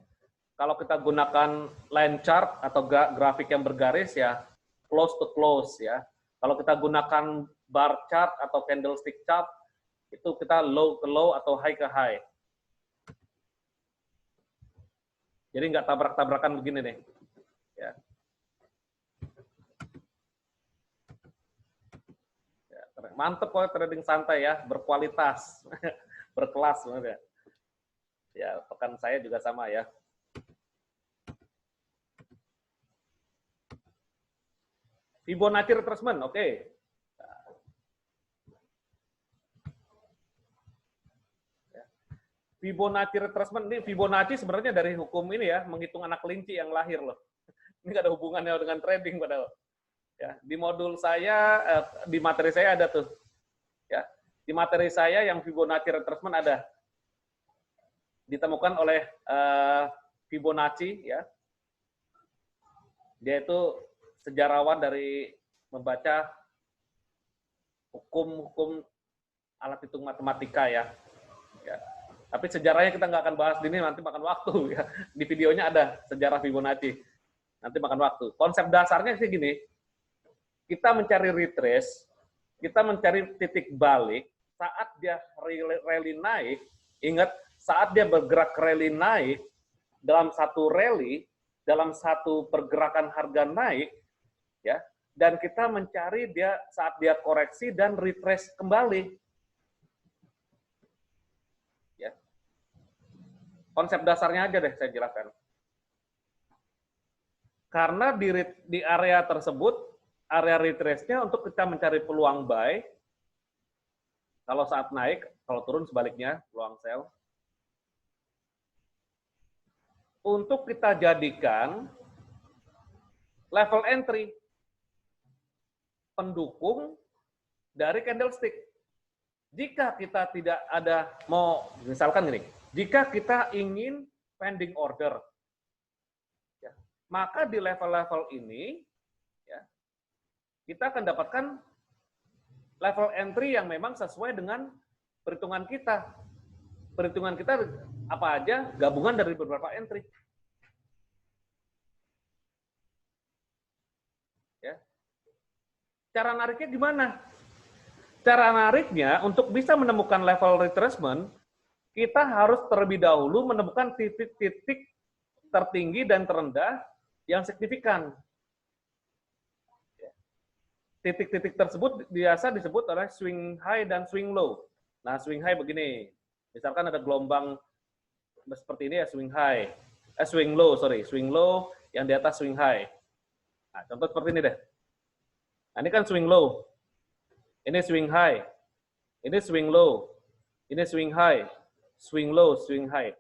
A: Kalau kita gunakan line chart atau grafik yang bergaris ya, close to close ya. Kalau kita gunakan bar chart atau candlestick chart, itu kita low ke low atau high ke high. Jadi nggak tabrak-tabrakan begini nih. Ya. Mantep kok trading santai ya, berkualitas, berkelas benar ya. Ya, pekan saya juga sama ya. Fibonacci retracement, oke. Fibonacci retracement, ini Fibonacci sebenarnya dari hukum ini ya, menghitung anak kelinci yang lahir loh. Ini nggak ada hubungannya dengan trading padahal. Ya, di modul saya, di materi saya ada tuh. Ya, di materi saya yang Fibonacci retracement ada. Ditemukan oleh Fibonacci, ya. Dia itu sejarawan dari membaca hukum-hukum alat hitung matematika ya. Ya. Tapi sejarahnya kita nggak akan bahas di sini, nanti makan waktu ya. Di videonya ada sejarah Fibonacci. Nanti makan waktu. Konsep dasarnya sih gini, kita mencari retrace, kita mencari titik balik saat dia rally naik. Ingat, saat dia bergerak rally naik dalam satu rally, dalam satu pergerakan harga naik, ya, dan kita mencari dia saat dia koreksi dan retrace kembali. Ya. Konsep dasarnya aja deh saya jelaskan. Karena di area tersebut, area retrace-nya untuk kita mencari peluang buy, kalau saat naik, kalau turun sebaliknya, peluang sell. Untuk kita jadikan level entry, pendukung dari candlestick. Jika kita tidak ada, misalkan gini, jika kita ingin pending order, ya, maka di level-level ini, ya, kita akan dapatkan level entry yang memang sesuai dengan perhitungan kita. Perhitungan kita apa aja, gabungan dari beberapa entry. Ya. Cara nariknya gimana? Cara nariknya, untuk bisa menemukan level retracement, kita harus terlebih dahulu menemukan titik-titik tertinggi dan terendah yang signifikan. Titik-titik tersebut biasa disebut oleh swing high dan swing low. Nah, swing high begini. Misalkan ada gelombang seperti ini ya, swing high. Swing low, swing low yang di atas swing high. Nah, contoh seperti ini deh. Nah, ini kan swing low. Ini swing high. Ini swing low. Ini swing high. Swing low, swing high.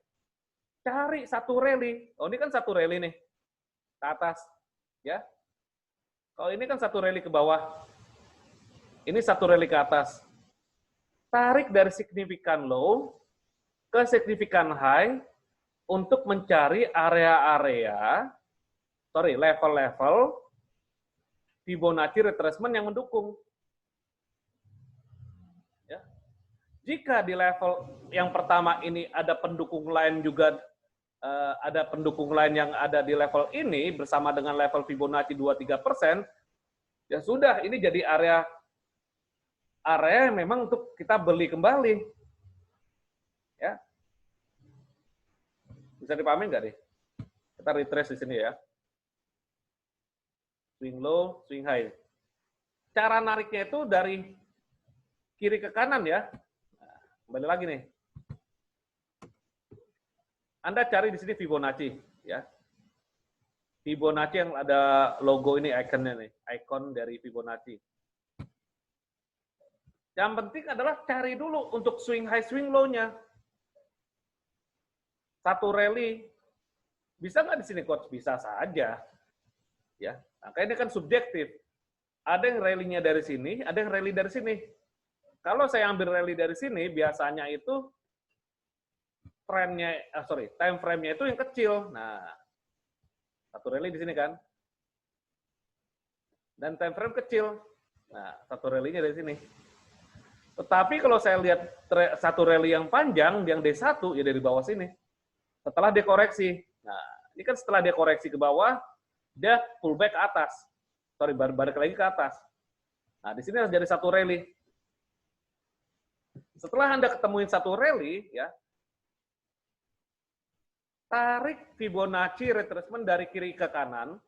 A: Cari satu rally. Oh, ini kan satu rally nih. Ke atas. Ya. Kalau ini kan satu rally ke bawah. Ini satu rally ke atas. Tarik dari signifikan low ke signifikan high untuk mencari level-level Fibonacci retracement yang mendukung. Ya. Jika di level yang pertama ini ada pendukung lain juga ada pendukung lain yang ada di level ini bersama dengan level Fibonacci 2-3%, ya sudah, ini jadi area yang memang untuk kita beli kembali. Ya. Bisa dipahami nggak nih? Kita retrace di sini ya. Swing low, swing high. Cara nariknya itu dari kiri ke kanan ya. Nah, kembali lagi nih. Anda cari di sini Fibonacci ya. Fibonacci yang ada logo ini, ikonnya nih, ikon dari Fibonacci. Yang penting adalah cari dulu untuk swing high, swing low-nya. Satu rally. Bisa nggak di sini, Coach? Bisa saja. Ya, makanya ini kan subjektif. Ada yang rally-nya dari sini, ada yang rally dari sini. Kalau saya ambil rally dari sini, biasanya itu time frame-nya itu yang kecil. Nah, satu rally di sini kan. Dan time frame kecil. Nah, satu rally-nya dari sini. Tetapi kalau saya lihat satu rally yang panjang, yang D1, ya dari bawah sini. Setelah dekoreksi. Nah, ini kan setelah dekoreksi ke bawah, dia pullback ke atas. Balik lagi ke atas. Nah, di sini harus jadi satu rally. Setelah Anda ketemuin satu rally, ya, tarik Fibonacci retracement dari kiri ke kanan,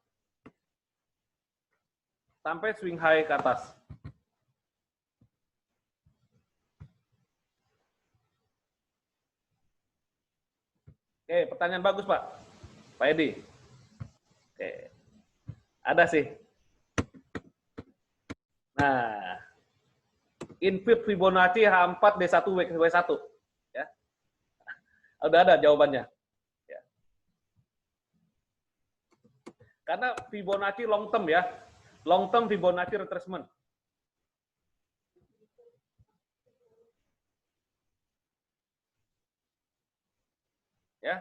A: sampai swing high ke atas. Oke, pertanyaan bagus, Pak. Pak Edi. Oke. Ada sih. Nah, input Fibonacci H4 D1 W1 ya. Udah ada jawabannya. Ya. Karena Fibonacci long term ya. Long term Fibonacci retracement. Ya.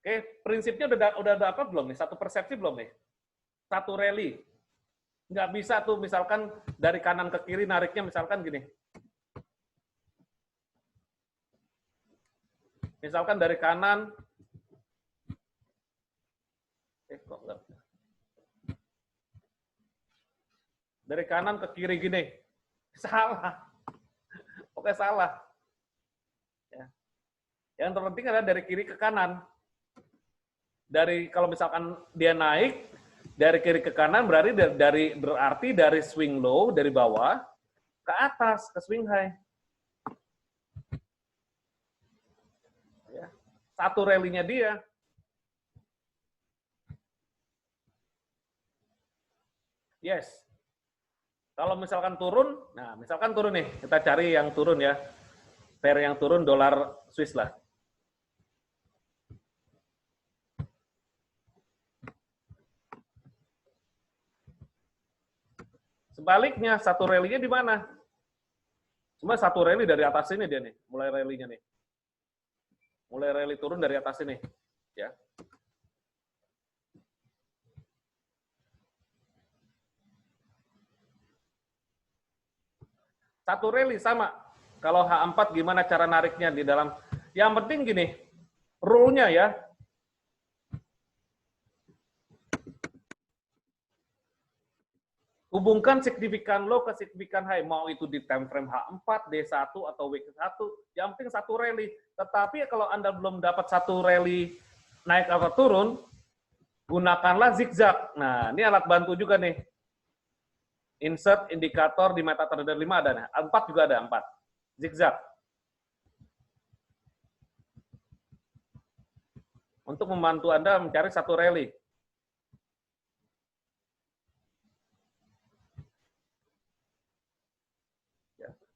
A: Oke, prinsipnya udah ada apa belum nih? Satu persepsi belum nih? Satu rally. Nggak bisa tuh misalkan dari kanan ke kiri nariknya misalkan gini. Misalkan dari kanan. Kok enggak? Dari kanan ke kiri gini. Salah. Oke, salah. Ya. Yang terpenting adalah dari kiri ke kanan. Kalau misalkan dia naik dari kiri ke kanan berarti dari swing low dari bawah ke atas ke swing high. Ya. Satu rally-nya dia. Yes. Kalau misalkan turun, nah misalkan turun nih, kita cari yang turun ya. Pair yang turun dolar Swiss lah. Sebaliknya, satu rally-nya di mana? Cuma satu rally dari atas ini dia nih, mulai rally-nya nih. Mulai rally turun dari atas ini, ya. Satu rally sama. Kalau H4 gimana cara nariknya di dalam? Yang penting gini, rule-nya ya. Hubungkan signifikan low ke signifikan high, mau itu di time frame H4, D1, atau W1, yang penting satu rally. Tetapi kalau Anda belum dapat satu rally naik atau turun, gunakanlah zigzag. Nah, ini alat bantu juga nih. Insert indikator di MetaTrader 5 ada, nih. 4 juga ada, 4. Zigzag. Untuk membantu Anda mencari satu rally.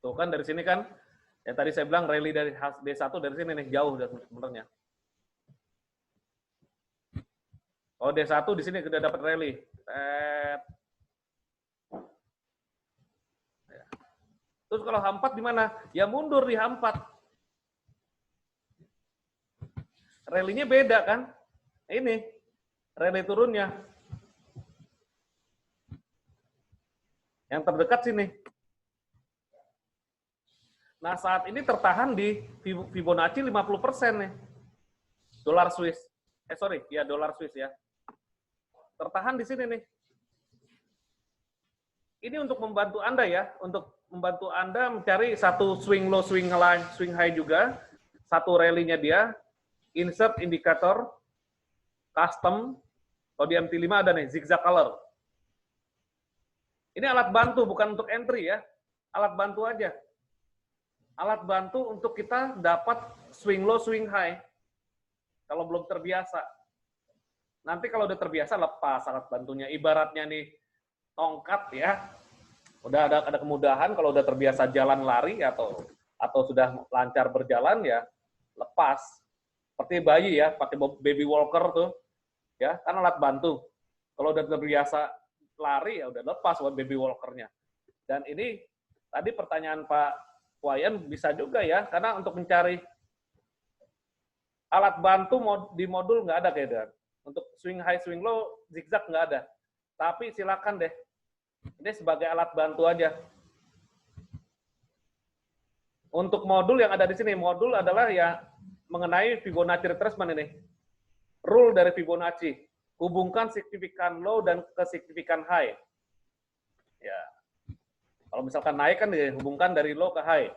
A: Tuh kan dari sini kan, ya tadi saya bilang rally dari D1 dari sini nih, jauh sebenarnya. Oh D1 di sini sudah dapat rally. Terus kalau H4 di mana? Ya mundur di H4. Rally-nya beda kan? Ini, rally turunnya. Yang terdekat sini. Nah, saat ini tertahan di Fibonacci 50% nih. dolar Swiss. Dolar Swiss ya. Tertahan di sini nih. Ini untuk membantu Anda ya, untuk membantu Anda mencari satu swing low, swing high juga, satu rally-nya dia, insert indikator, custom, kalau di MT5 ada nih, zigzag color. Ini alat bantu, bukan untuk entry ya, alat bantu aja. Alat bantu untuk kita dapat swing low, swing high, kalau belum terbiasa. Nanti kalau udah terbiasa, lepas alat bantunya. Ibaratnya nih, tongkat ya, udah ada kemudahan kalau udah terbiasa jalan lari atau sudah lancar berjalan ya lepas. Seperti bayi ya, pakai baby walker tuh ya, kan alat bantu. Kalau udah terbiasa lari ya udah lepas buat baby walkernya. Dan ini tadi pertanyaan Pak Wayan bisa juga ya, karena untuk mencari alat bantu di modul nggak ada kayaknya. Untuk swing high, swing low, zigzag nggak ada. Tapi silakan deh. Ini sebagai alat bantu aja. Untuk modul yang ada di sini, modul adalah ya mengenai Fibonacci retracement ini. Rule dari Fibonacci. Hubungkan signifikan low dan ke signifikan high. Ya. Kalau misalkan naik kan dihubungkan dari low ke high.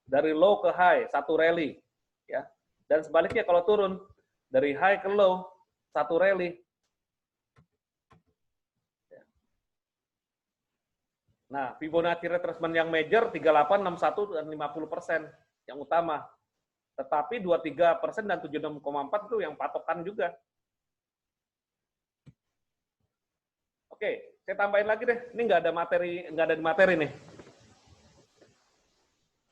A: Dari low ke high, satu rally. Ya. Dan sebaliknya kalau turun, dari high ke low, satu rally. Nah, Fibonacci retracement yang major 38, 61, dan 50% yang utama. Tetapi 23% dan 76,4 itu yang patokan juga. Oke, saya tambahin lagi deh. Ini nggak ada di materi nih.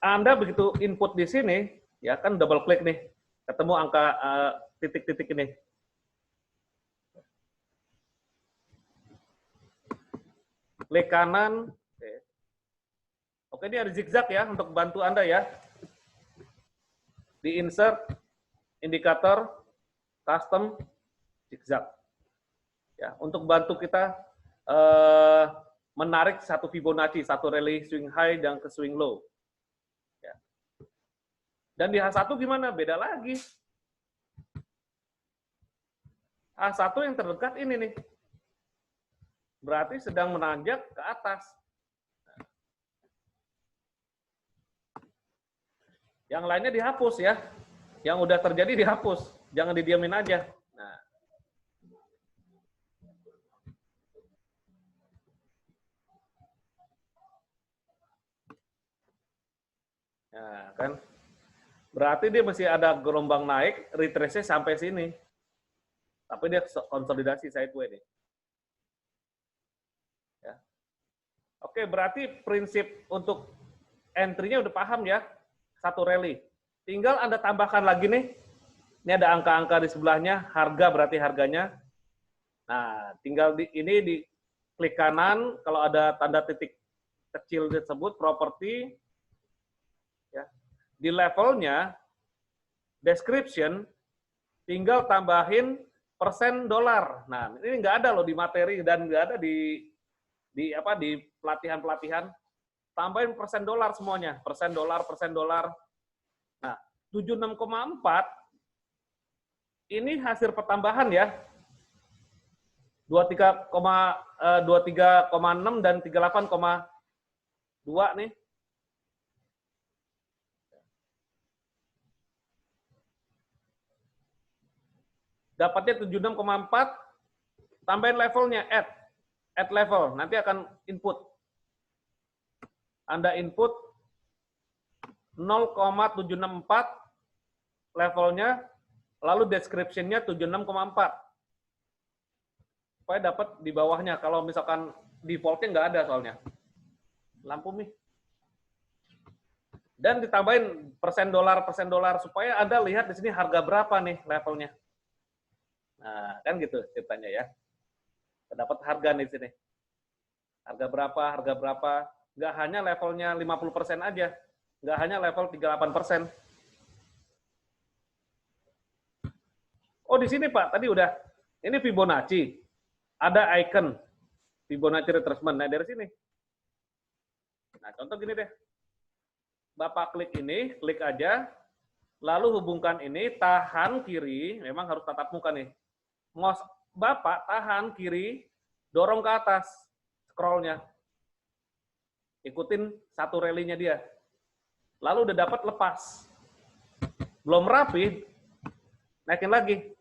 A: Anda begitu input di sini, ya kan double klik nih, ketemu angka titik-titik ini. Klik kanan. Oke, ini ada zigzag ya untuk bantu Anda ya. Di insert, indikator, custom, zigzag. Ya, untuk bantu kita menarik satu Fibonacci, satu rally swing high dan ke swing low. Ya. Dan di H1 gimana? Beda lagi. H1 yang terdekat ini nih. Berarti sedang menanjak ke atas. Yang lainnya dihapus ya. Yang udah terjadi dihapus. Jangan didiamin aja. Nah, kan? Berarti dia masih ada gelombang naik, retrace-nya sampai sini. Tapi dia konsolidasi sideways nih. Ya. Oke, berarti prinsip untuk entry-nya udah paham ya. Satu rally. Tinggal Anda tambahkan lagi nih. Ini ada angka-angka di sebelahnya, harga berarti harganya. Nah, tinggal di klik kanan, kalau ada tanda titik kecil tersebut, properti, ya. Di levelnya, description, tinggal tambahin persen dolar. Nah, ini nggak ada loh di materi dan nggak ada di pelatihan-pelatihan. Tambahin persen dolar semuanya, persen dolar. Nah, 76,4 ini hasil pertambahan ya. 23,6 dan 38,2 nih. Dapatnya 76,4, tambahin levelnya, add level, nanti akan input. Anda input 0,764 levelnya, lalu description-nya 76,4. Supaya dapat di bawahnya, kalau misalkan default-nya nggak ada soalnya. Lampu nih. Dan ditambahin persen dolar, supaya Anda lihat di sini harga berapa nih levelnya. Nah, kan gitu ceritanya ya. Dapat harga nih di sini. Harga berapa. Nggak hanya levelnya 50% aja. Nggak hanya level 38%. Oh, di sini Pak, tadi udah. Ini Fibonacci. Ada icon Fibonacci retracement. Nah, dari sini. Nah, contoh gini deh. Bapak klik ini, klik aja. Lalu hubungkan ini, tahan kiri, memang harus tatap muka nih. Bapak tahan kiri, dorong ke atas scrollnya. Ikutin satu relinya dia. Lalu udah dapat, lepas. Belum rapi, naikin lagi,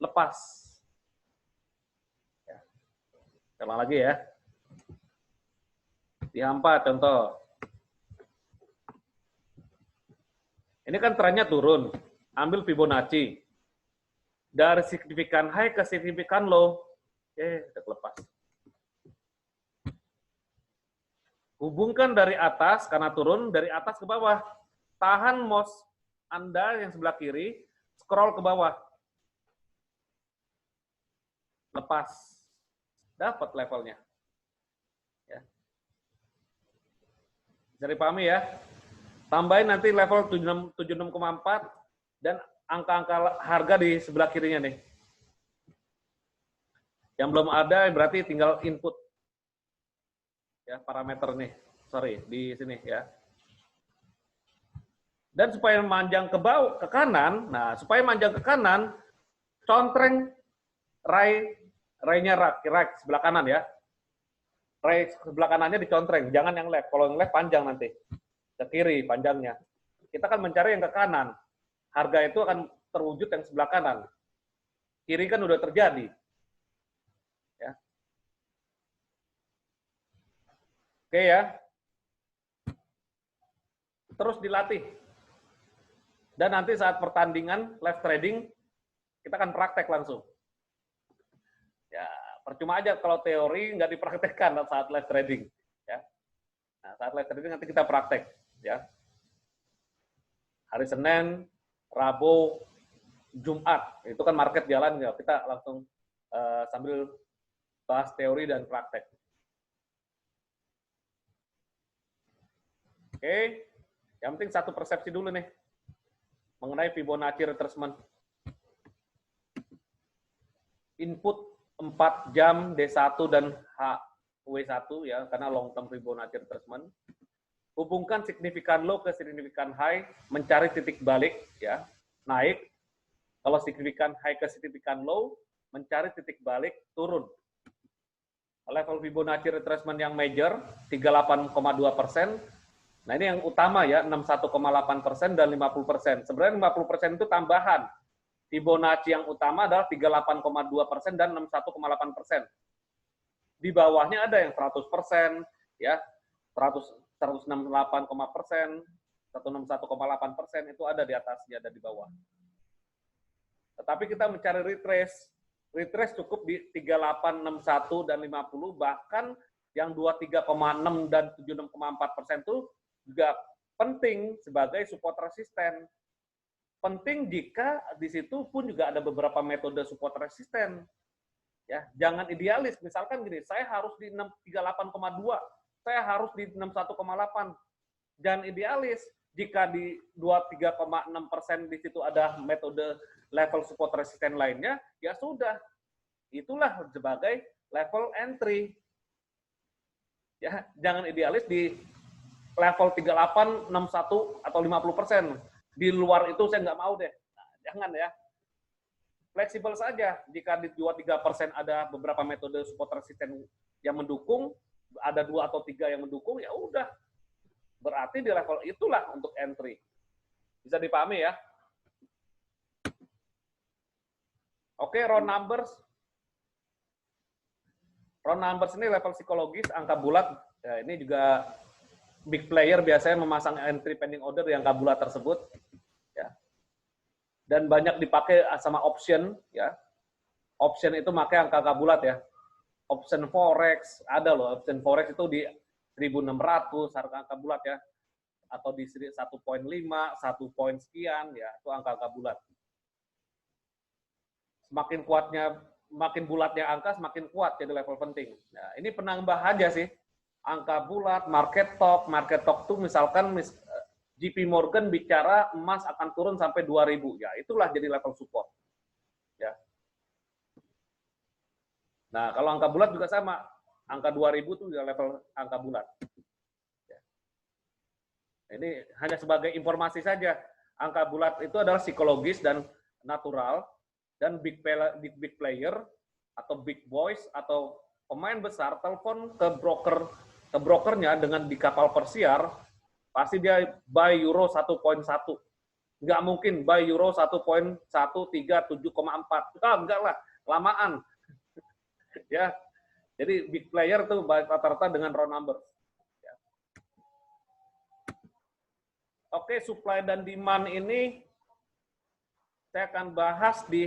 A: lepas. Ya. Ulang lagi ya. Dihampa contoh. Ini kan trennya turun. Ambil Fibonacci. Dari signifikan high ke signifikan low. Udah lepas. Hubungkan dari atas, karena turun, dari atas ke bawah. Tahan mouse Anda yang sebelah kiri, scroll ke bawah. Lepas. Dapat levelnya. Ya. Bisa dipahami ya? Tambahin nanti level 76,4 dan angka-angka harga di sebelah kirinya nih. Yang belum ada berarti tinggal input. Ya, parameter nih. Sorry, di sini ya. Dan supaya manjang ke bawah, ke kanan, nah supaya manjang ke kanan, contreng ray-nya right sebelah kanan ya. Ray sebelah kanannya dicontreng, jangan yang left. Kalau yang left panjang nanti. Ke kiri panjangnya. Kita akan mencari yang ke kanan. Harga itu akan terwujud yang sebelah kanan. Kiri kan udah terjadi. Ya. Oke ya. Terus dilatih. Dan nanti saat pertandingan live trading, kita akan praktek langsung. Ya, percuma aja kalau teori nggak dipraktekkan saat live trading. Ya. Nah, saat live trading nanti kita praktek. Ya. Hari Senin, Rabu, Jumat, itu kan market jalan, ya. Kita langsung sambil bahas teori dan praktek. Oke, yang penting satu persepsi dulu nih mengenai Fibonacci retracement. Input 4 jam D1 dan HW1 ya, karena long term Fibonacci retracement. Hubungkan signifikan low ke signifikan high, mencari titik balik ya, naik. Kalau signifikan high ke signifikan low, mencari titik balik turun. Level Fibonacci retracement yang major 38,2%. Nah, ini yang utama ya, 61,8% dan 50%. Sebenarnya 50% itu tambahan. Fibonacci yang utama adalah 38,2% dan 61,8%. Di bawahnya ada yang 100%, ya, 168,%, 161,8%, itu ada di atasnya, ada di bawah. Tetapi kita mencari retrace. Retrace cukup di 38, 61, dan 50, bahkan yang 23,6 dan 76,4% itu juga penting sebagai support resisten. Penting jika di situ pun juga ada beberapa metode support resisten. Ya, jangan idealis. Misalkan gini, saya harus di 38,2, saya harus di 61,8. Jangan idealis. Jika di 23,6% di situ ada metode level support resisten lainnya, ya sudah. Itulah sebagai level entry. Ya, jangan idealis di level 38, 61, atau 50%. Di luar itu saya nggak mau deh. Nah, jangan ya. Fleksibel saja. Jika di 2-3% ada beberapa metode support resisten yang mendukung, ada 2 atau 3 yang mendukung, ya udah. Berarti di level itulah untuk entry. Bisa dipahami ya? Oke, round numbers. Round numbers ini level psikologis, angka bulat. Ya, ini juga big player biasanya memasang entry pending order yang angka bulat tersebut. Ya. Dan banyak dipakai sama option. Ya. Option itu pakai angka bulat ya. Option forex, ada loh. Option forex itu di 1.600, angka bulat ya. Atau di 1,5, 1 poin sekian, ya itu angka bulat. Semakin kuatnya, makin bulatnya angka, semakin kuat jadi level penting. Nah, ini penambah aja sih. Angka bulat, market talk tuh misalkan JP Morgan bicara emas akan turun sampai 2.000, ya itulah jadi level support. Ya. Nah, kalau angka bulat juga sama, angka 2.000 itu juga level angka bulat. Ya. Ini hanya sebagai informasi saja. Angka bulat itu adalah psikologis dan natural, dan big player atau big boys atau pemain besar telepon ke brokernya dengan di kapal persiar, pasti dia buy euro 1.1. Nggak mungkin buy euro 1.137,4. Enggak lah, lamaan. Ya. Jadi big player tuh rata-rata dengan round number. Ya. Oke, supply dan demand ini saya akan bahas di